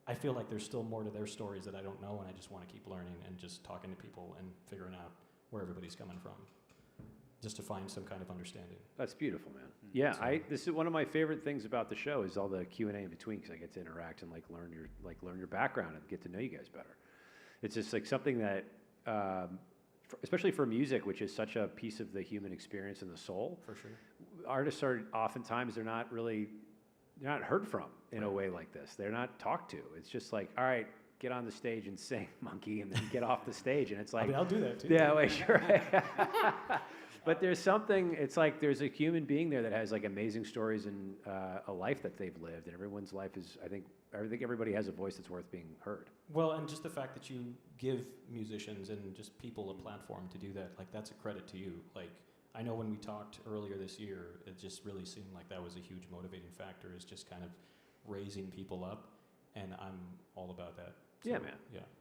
I feel like there's still more to their stories that I don't know, and I just want to keep learning and just talking to people and figuring out where everybody's coming from, just to find some kind of understanding. That's beautiful, man. Yeah, this is one of my favorite things about the show is all the Q&A in between because I get to interact and learn your background and get to know you guys better. It's just like something that, especially for music, which is such a piece of the human experience and the soul. For sure. artists are oftentimes they're not heard from in a way like this. They're not talked to. It's just like, all right, get on the stage and sing, monkey, and then get off the stage. And it's like, I'll do that too. yeah, wait, sure. But there's something, it's like there's a human being there that has like amazing stories and a life that they've lived, and everyone's life is, I think everybody has a voice that's worth being heard. Well, and just the fact that you give musicians and just people a platform to do that, like that's a credit to you. Like, I know when we talked earlier this year, it just really seemed like that was a huge motivating factor, is just kind of raising people up, and I'm all about that. So, Yeah, man.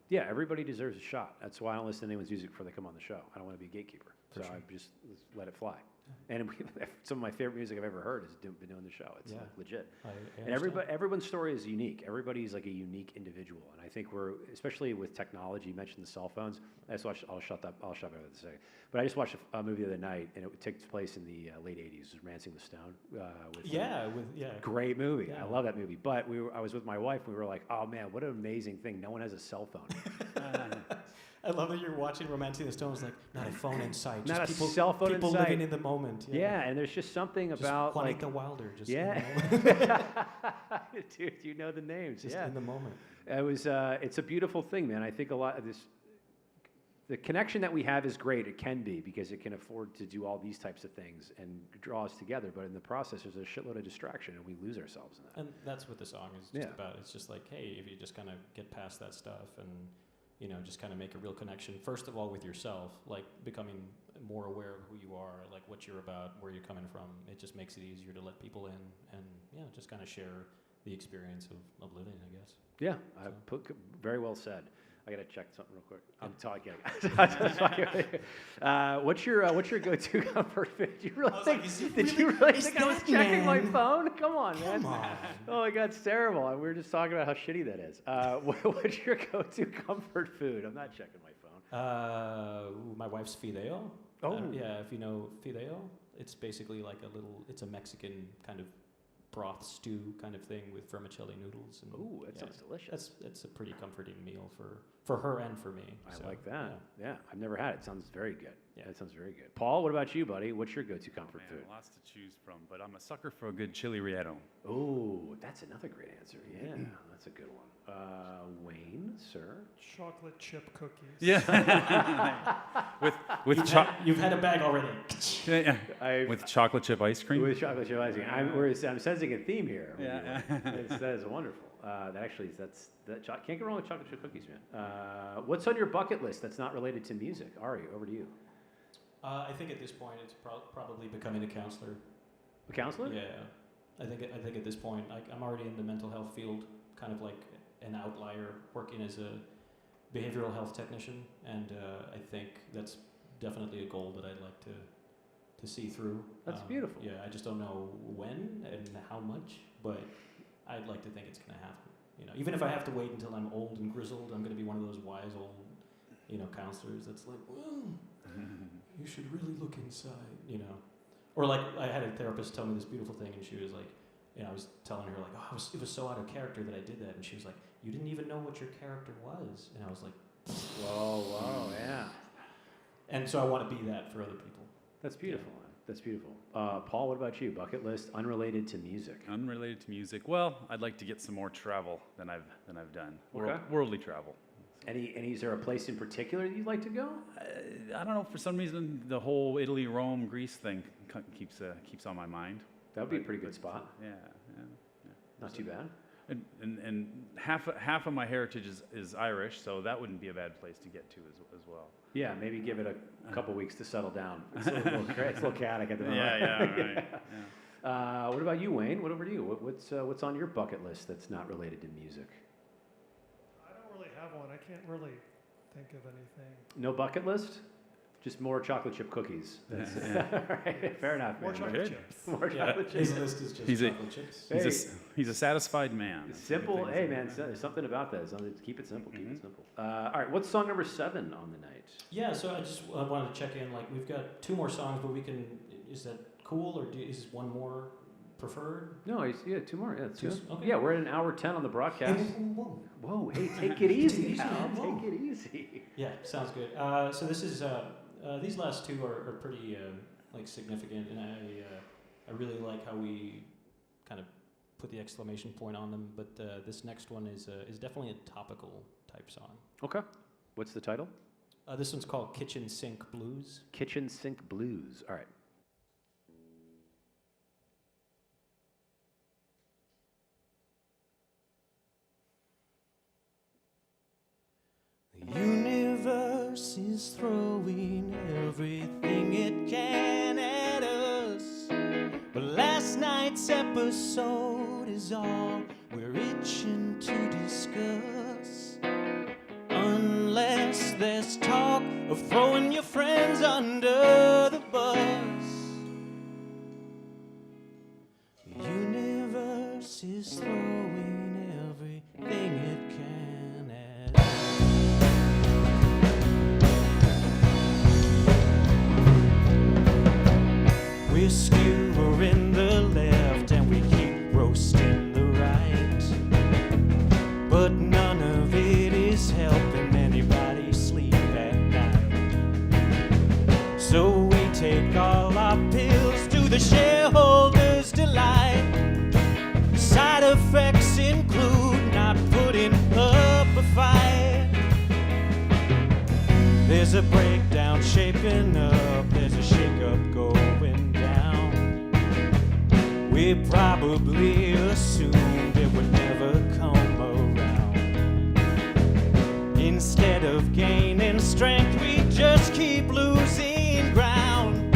Yeah, everybody deserves a shot. That's why I don't listen to anyone's music before they come on the show. I don't want to be a gatekeeper. So I just let it fly. And some of my favorite music I've ever heard has been doing the show. It's like legit. I And everyone's story is unique. Everybody's like a unique individual. And I think especially with technology, you mentioned the cell phones. I'll shut up in a second. But I just watched a movie the other night, and it takes place in the late 80s, Romancing the Stone. Great movie. Yeah. I love that movie. But I was with my wife, and we were like, oh man, what an amazing thing. No one has a cell phone. I love that you're watching Romancing the Stone. It's like, not a phone in sight. Not just a cell phone in people sight. living in the moment. Yeah, and there's just something Just about Juanita like, Wilder. Just yeah, in the moment. dude, you know the names. Just yeah, in the moment. it was. It's a beautiful thing, man. I think a lot of this, the connection that we have is great. It can be because it can afford to do all these types of things and draw us together. But in the process, there's a shitload of distraction, and we lose ourselves in that. And that's what the song is just about. It's just like, hey, if you just kind of get past that stuff and, you know, just kind of make a real connection, first of all, with yourself, like becoming more aware of who you are, like what you're about, where you're coming from. It just makes it easier to let people in and, yeah, just kind of share the experience of living, I guess. Yeah, very well said. I gotta check something real quick. I'm talking. What's your go-to comfort food? Did you really think I was checking my phone? Come on, man. Come on. Oh my God, it's terrible. We were just talking about how shitty that is. What's your go-to comfort food? I'm not checking my phone. My wife's fideo. Oh. Yeah, if you know fideo, it's basically like it's a Mexican kind of broth stew kind of thing with vermicelli noodles. And ooh, that sounds delicious. It's a pretty comforting meal for her and for me. I like that. Yeah, I've never had it. It sounds very good. Yeah, it sounds very good. Paul, what about you, buddy? What's your go-to comfort food? Lots to choose from, but I'm a sucker for a good chili relleno. Oh, that's another great answer. Yeah, that's a good one. Wayne, sir? Chocolate chip cookies. Yeah. with You've had a bag already. with chocolate chip ice cream. With chocolate chip ice cream. I'm sensing a theme here. Yeah. That is wonderful. Can't go wrong with chocolate chip cookies, man. What's on your bucket list that's not related to music? Ari, over to you. I think at this point it's probably becoming a counselor. A counselor? Yeah. I think at this point I'm already in the mental health field, kind of like an outlier, working as a behavioral health technician, and I think that's definitely a goal that I'd like to see through. That's beautiful. Yeah, I just don't know when and how much, but I'd like to think it's going to happen. You know, even if I have to wait until I'm old and grizzled, I'm going to be one of those wise old, counselors that's like, well, you should really look inside, Or like I had a therapist tell me this beautiful thing, and she was like, I was telling her like, oh, it was so out of character that I did that, and she was like, you didn't even know what your character was, and I was like, whoa, yeah. And so I want to be that for other people. That's beautiful. Man. That's beautiful. Paul, what about you? Bucket list unrelated to music. Unrelated to music. Well, I'd like to get some more travel than I've done. Okay. Worldly travel. Is there a place in particular that you'd like to go? I don't know. For some reason, the whole Italy, Rome, Greece thing keeps on my mind. That would be a pretty good spot. Yeah. Not too bad. And half of my heritage is Irish, so that wouldn't be a bad place to get to as well. Yeah, maybe give it a couple weeks to settle down. It's a little chaotic at the moment. Yeah, right. Yeah. What about you, Wayne? What over to you? What's on your bucket list that's not related to music? I don't really have one. I can't really think of anything. No bucket list? Just more chocolate chip cookies. That's right. Fair enough. More man. chocolate chips. More chocolate chips. His list is just chocolate chips. He's a satisfied man. Simple. Hey, man, there's something about that. Keep it simple. Keep it simple. All right, what's song number 7 on the night? Yeah, so I just wanted to check in. Like, we've got 2 more songs, but is that cool, or is one more preferred? No, 2 more. Yeah, Two? Okay. Yeah, we're at an hour 10 on the broadcast. Whoa, hey, take it easy, pal. Take it easy. Yeah, sounds good. So this is these last 2 are pretty significant, and I I really like how we kind of put the exclamation point on them, but this next one is definitely a topical type song. Okay. What's the title? This one's called Kitchen Sink Blues. Kitchen Sink Blues. All right. The universe is throwing everything it can at us, but last night's episode is all we're itching to discuss. Unless there's talk of throwing your friends under the bus, the universe is throwing everything it can at us. We're skewering the left and we keep roasting the right, but none of it is helping anybody sleep at night. So we take all our pills to the shareholders' delight. Side effects include not putting up a fight. There's a breakdown shaping up, there's a shake-up going down. We probably assumed it would never come around. Instead of gaining strength, we just keep losing ground.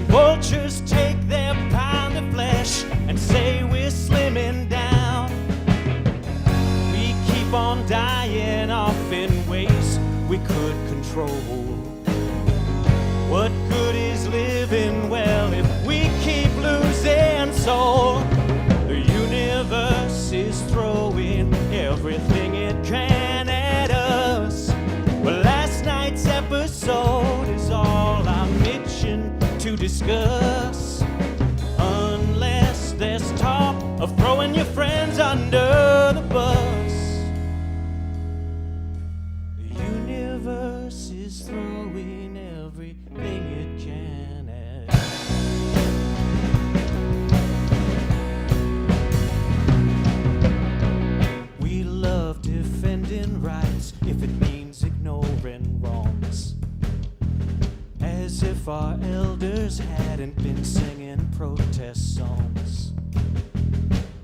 Vultures take their pound of flesh and say we're slimming down. We keep on dying off in ways we could control. What good is living well if we keep losing soul? The universe is throwing everything it can at us. Well, last night's episode is all I'm itching to discuss. Unless there's talk of throwing your friends under the bus, the universe is throwing everything it can at us. We love defending rights if it means ignoring wrongs, as if our elders hadn't been singing protest songs.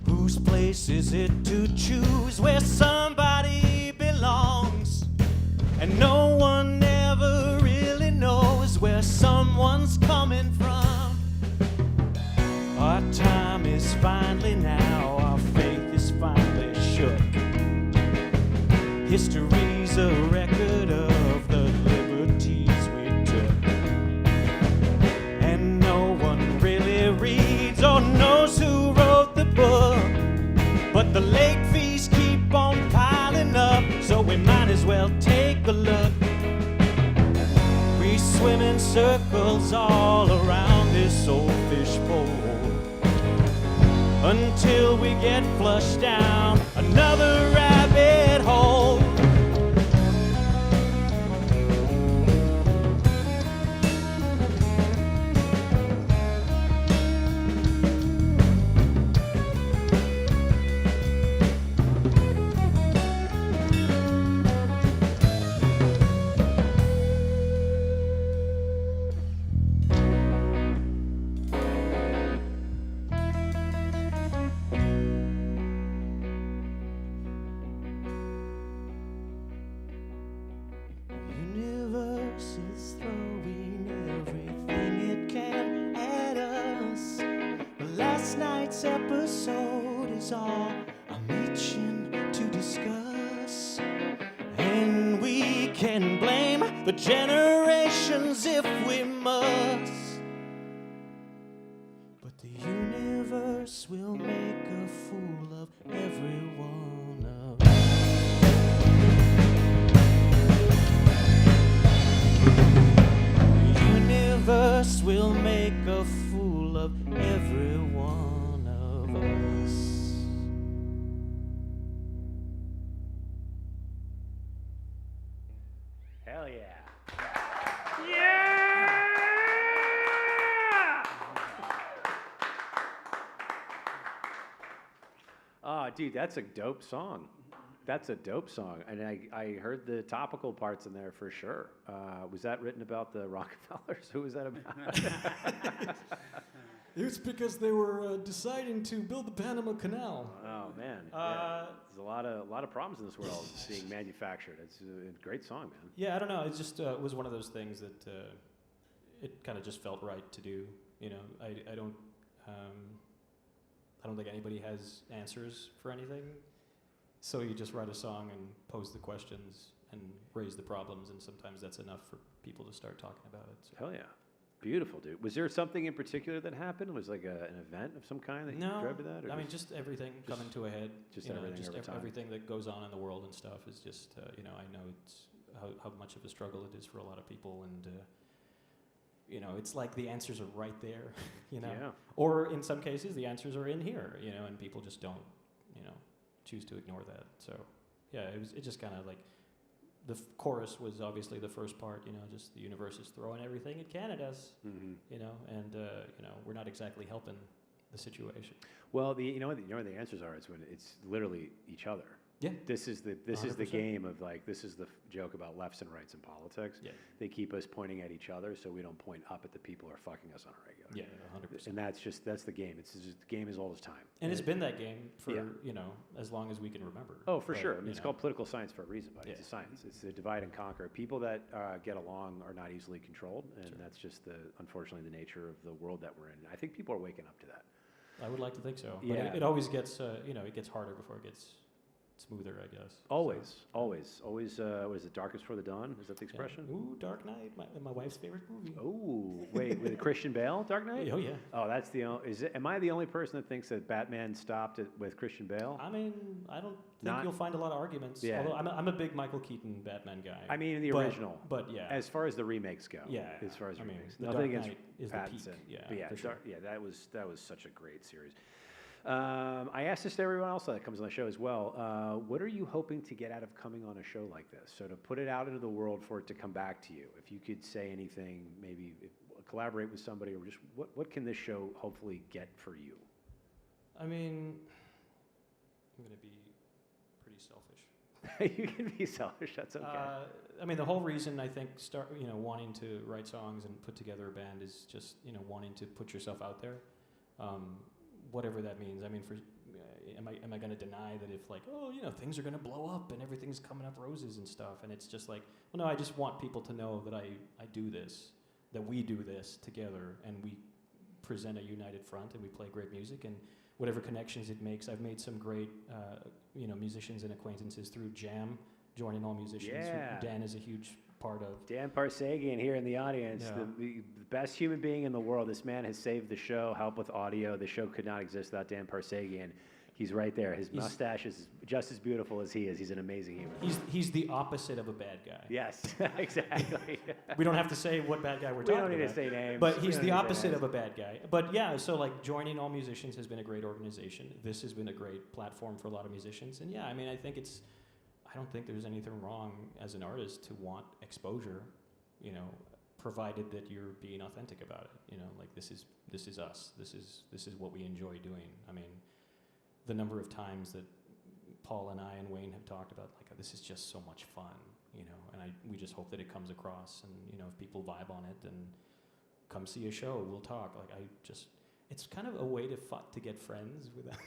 Whose place is it to choose where somebody belongs? And no one ever really knows where someone's coming from. Our time is finally now, our faith is finally shook. History's a record of the liberties we took. And no one really reads or knows who wrote the book. But the late fees keep on piling up, so we might as well take a look. We swim in circles all around this old fishbowl until we get flushed down another rabbit hole. Universe is throwing everything it can at us. But last night's episode is all I'm itching to discuss. And we can blame the generations if we must. But the universe will make a fool of every one of us. The universe will make a fool of every one of us. Hell yeah. Yeah! dude, that's a dope song. That's a dope song, and I heard the topical parts in there for sure. Was that written about the Rockefellers? Who was that about? It's because they were deciding to build the Panama Canal. Oh man, yeah. There's a lot of problems in this world being manufactured. It's a great song, man. Yeah, I don't know. It just was one of those things that it kind of just felt right to do. You know, I don't think anybody has answers for anything. So you just write a song and pose the questions and raise the problems, and sometimes that's enough for people to start talking about it. So. Hell yeah. Beautiful, dude. Was there something in particular that happened? Was like an event of some kind that you drove to that? I mean, just everything coming to a head. Just everything over time. Everything that goes on in the world and stuff is just, I know it's how much of a struggle it is for a lot of people, and it's like the answers are right there, Yeah. Or in some cases, the answers are in here, and people just don't, choose to ignore that. So, yeah, it just kind of like, the chorus was obviously the first part, just the universe is throwing everything at Canada's, and we're not exactly helping the situation. Well, the answers are is when it's literally each other. Yeah. This is the 100%. game of like, this is the joke about lefts and rights in politics. Yeah. They keep us pointing at each other so we don't point up at the people who are fucking us on a regular. Yeah, 100%. And that's the game. It's just, the game is all as time. And it's been that game for, Yeah. as long as we can remember. Oh, for But, sure. I mean, it's called political science for a reason, buddy. Yeah. It's a science. It's a divide and conquer. People that get along are not easily controlled, and Sure. that's just unfortunately the nature of the world that we're in. And I think people are waking up to that. I would like to think so. But Yeah. it always gets, it gets harder before it gets smoother, I guess. Always. What is it, darkest before the dawn? Is that the expression? Yeah. Ooh, Dark Knight, my wife's favorite movie. Oh, wait, with Christian Bale, Dark Knight? Oh, yeah. Oh, that's the only, am I the only person that thinks that Batman stopped with Christian Bale? I mean, I don't think you'll find a lot of arguments. Yeah. Although I'm a big Michael Keaton Batman guy. I mean, the original. But yeah. As far as the remakes go. Yeah. As far as I mean, remakes. The Nothing Dark against Knight is the Pattinson. peak. Yeah, But yeah, for sure. that was such a great series. I asked this to everyone else that comes on the show as well. What are you hoping to get out of coming on a show like this? So to put it out into the world for it to come back to you, if you could say anything, maybe collaborate with somebody, or just what can this show hopefully get for you? I mean, I'm going to be pretty selfish. You can be selfish. That's okay. I mean, the whole reason I think wanting to write songs and put together a band is just wanting to put yourself out there, whatever that means. I mean, am I going to deny that if things are going to blow up and everything's coming up roses and stuff? And it's just like, well, no, I just want people to know that I do this, that we do this together, and we present a united front and we play great music, and whatever connections it makes. I've made some great musicians and acquaintances through Jam, joining all musicians. Yeah. Who Dan is a huge part of. Dan Parsagian here in the audience, Yeah. the best human being in the world. This man has saved the show, helped with audio. The show could not exist without Dan Parsagian. He's right there. His mustache is just as beautiful as he is. He's an amazing human. He's the opposite of a bad guy. Yes, exactly. We don't have to say what bad guy we're talking about. We don't need to say names. But he's the opposite of a bad guy. But yeah, so like joining All Musicians has been a great organization. This has been a great platform for a lot of musicians. And yeah, I mean, I don't think there's anything wrong as an artist to want exposure, provided that you're being authentic about it. Like this is us. This is what we enjoy doing. I mean, the number of times that Paul and I and Wayne have talked about, like, this is just so much fun, and we just hope that it comes across, and, if people vibe on it, then come see a show, we'll talk. Like, it's kind of a way to get friends without,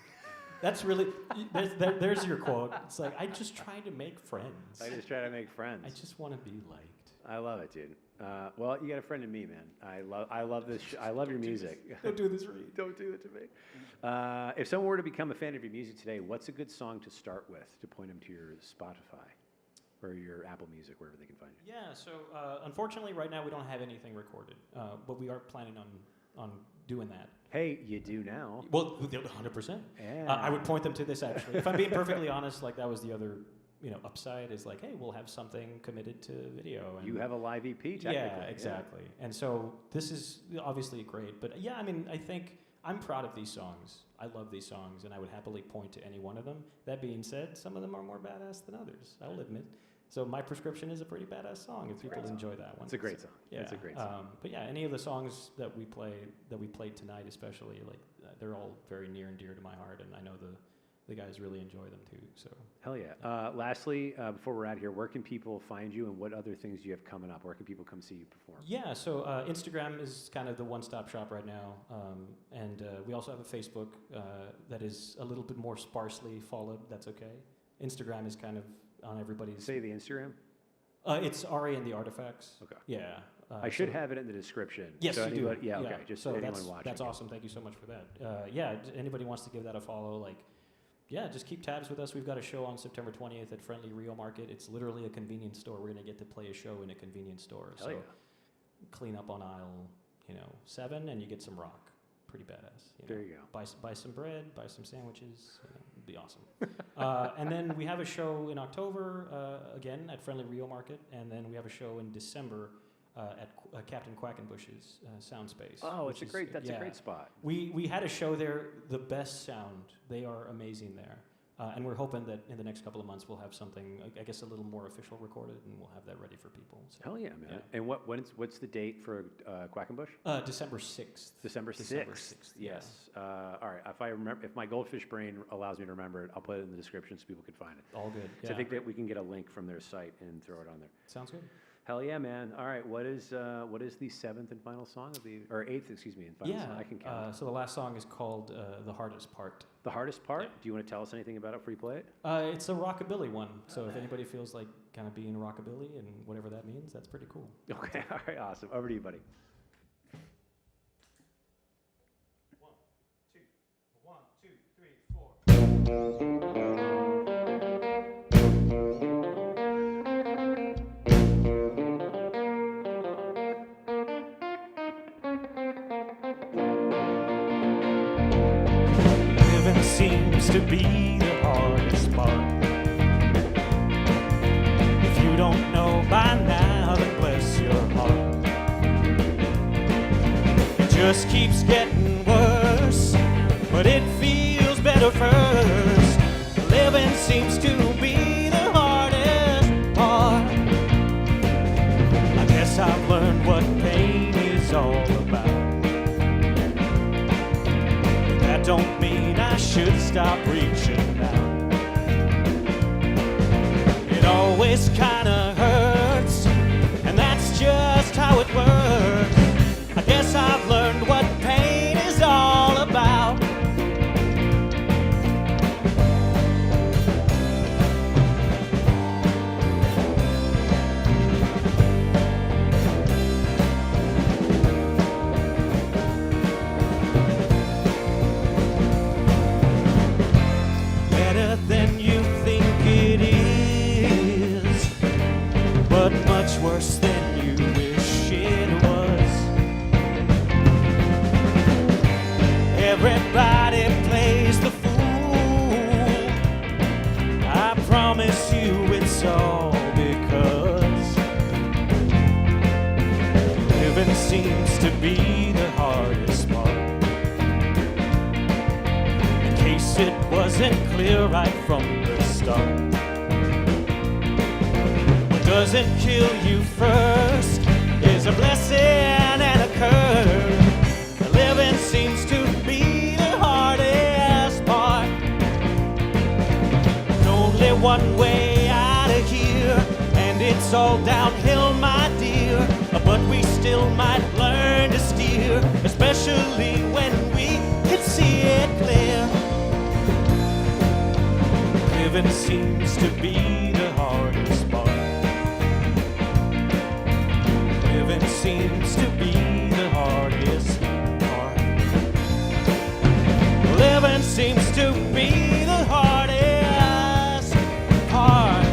that's really, there's your quote. It's like, I just try to make friends. I just try to make friends. I just want to be liked. I love it, dude. Well, you got a friend in me, man. I love this. I love your music. Don't do this, Reed. Don't do it to me. If someone were to become a fan of your music today, what's a good song to start with to point them to your Spotify or your Apple Music, wherever they can find you? Yeah. So unfortunately, right now we don't have anything recorded, but we are planning on doing that. Hey, you do now. Well, 100%. Yeah. I would point them to this, actually. If I'm being perfectly honest, like, that was the other upside, is like, hey, we'll have something committed to video. And you have a live EP, technically. Yeah, exactly. Yeah. And so this is obviously great. But yeah, I mean, I think I'm proud of these songs. I love these songs, and I would happily point to any one of them. That being said, some of them are more badass than others, I'll admit. So My Prescription is a pretty badass song if people enjoy that one. It's a great song. Yeah. It's a great song. But yeah, any of the songs that we played tonight especially, like, they're all very near and dear to my heart, and I know the guys really enjoy them too. So Hell yeah. Lastly, before we're out here, where can people find you and what other things do you have coming up? Where can people come see you perform? yeah, so Instagram is kind of the one-stop shop right now, and we also have a Facebook that is a little bit more sparsely followed. That's okay. Instagram is kind of on everybody's. Say the Instagram. It's Ari and the Artifacts. Okay. Yeah. I should have it in the description. Yes, so you do. Yeah, okay. Just so anyone that's, watching. That's awesome. Thank you so much for that. Anybody wants to give that a follow, just keep tabs with us. We've got a show on September 20th at Friendly Rio Market. It's literally a convenience store. We're going to get to play a show in a convenience store. Hell so yeah. clean up on aisle, 7, and you get some rock. Pretty badass. There you go. Buy some bread, buy some sandwiches. It'd be awesome. And then we have a show in October, again, at Friendly Rio Market. And then we have a show in December at Captain Quackenbush's sound space. Oh, that's a great spot. We had a show there, the best sound. They are amazing there. And we're hoping that in the next couple of months we'll have something, I guess, a little more official recorded, and we'll have that ready for people. So. Hell yeah, man. Yeah. And what's the date for Quackenbush? December 6th. December 6th. Yes. All right. If my goldfish brain allows me to remember it, I'll put it in the description so people can find it. All good. So I think that we can get a link from their site and throw it on there. Sounds good. Hell yeah, man. All right. What is the seventh and final song or eighth, excuse me, and final song? I can count. So the last song is called The Hardest Part. The hardest part? Yeah. Do you want to tell us anything about it before you play it? It's a rockabilly one. So if anybody feels like kind of being rockabilly and whatever that means, that's pretty cool. Okay. All right. Awesome. Over to you, buddy. 1, 2, 1, 2, 3, 4. Living seems to be the hardest part. If you don't know by now, then bless your heart. It just keeps getting worse, but it feels better first. Living seems to be the hardest part. I guess I've learned what pain is all about. That don't mean I should stop reaching out. It always kinda hurts, and that's just how it works. I guess I've learned what pain is all about. Better than you think it is, but much worse than you wish it was. Everybody plays the fool. I promise you it's all because living seems to be the hardest part. In case it wasn't clear right from the start, what doesn't kill you first is a blessing and a curse. Living seems to be the hardest part. There's only one way out of here, and it's all downhill, my dear. But we still might learn to steer, especially when we can see it clear. Living seems to be the hardest part. Living seems to be the hardest part. Living seems to be the hardest part.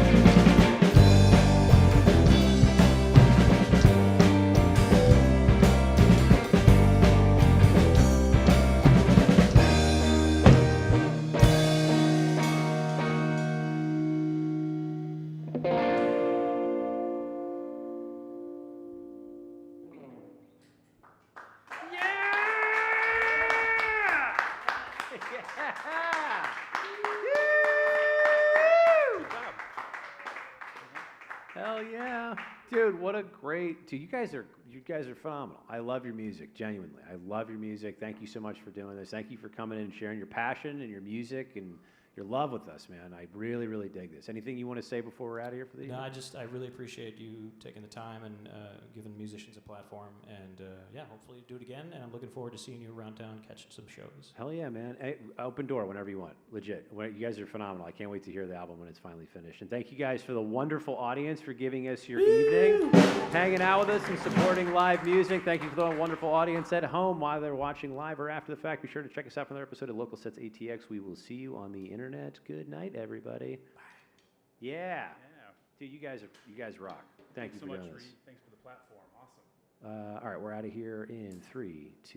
Yeah! Hell yeah. Dude, what a great dude. You guys are phenomenal. I love your music, genuinely. I love your music. Thank you so much for doing this. Thank you for coming in and sharing your passion and your music and your love with us, man. I really, really dig this. Anything you want to say before we're out of here for the No, evening? I really appreciate you taking the time and giving musicians a platform. And yeah, hopefully do it again. And I'm looking forward to seeing you around town, catching some shows. Hell yeah, man. Hey, open door whenever you want. Legit. You guys are phenomenal. I can't wait to hear the album when it's finally finished. And thank you guys for the wonderful audience for giving us your evening, hanging out with us and supporting live music. Thank you for the wonderful audience at home while they're watching live or after the fact. Be sure to check us out for another episode of Local Sets ATX. We will see you on the internet. Good night, everybody. Bye. Yeah. Yeah. Dude, you guys rock. Thank you Thanks so for much, doing Reed. this. Thanks for the platform. Awesome. All right, we're out of here in 3, 2.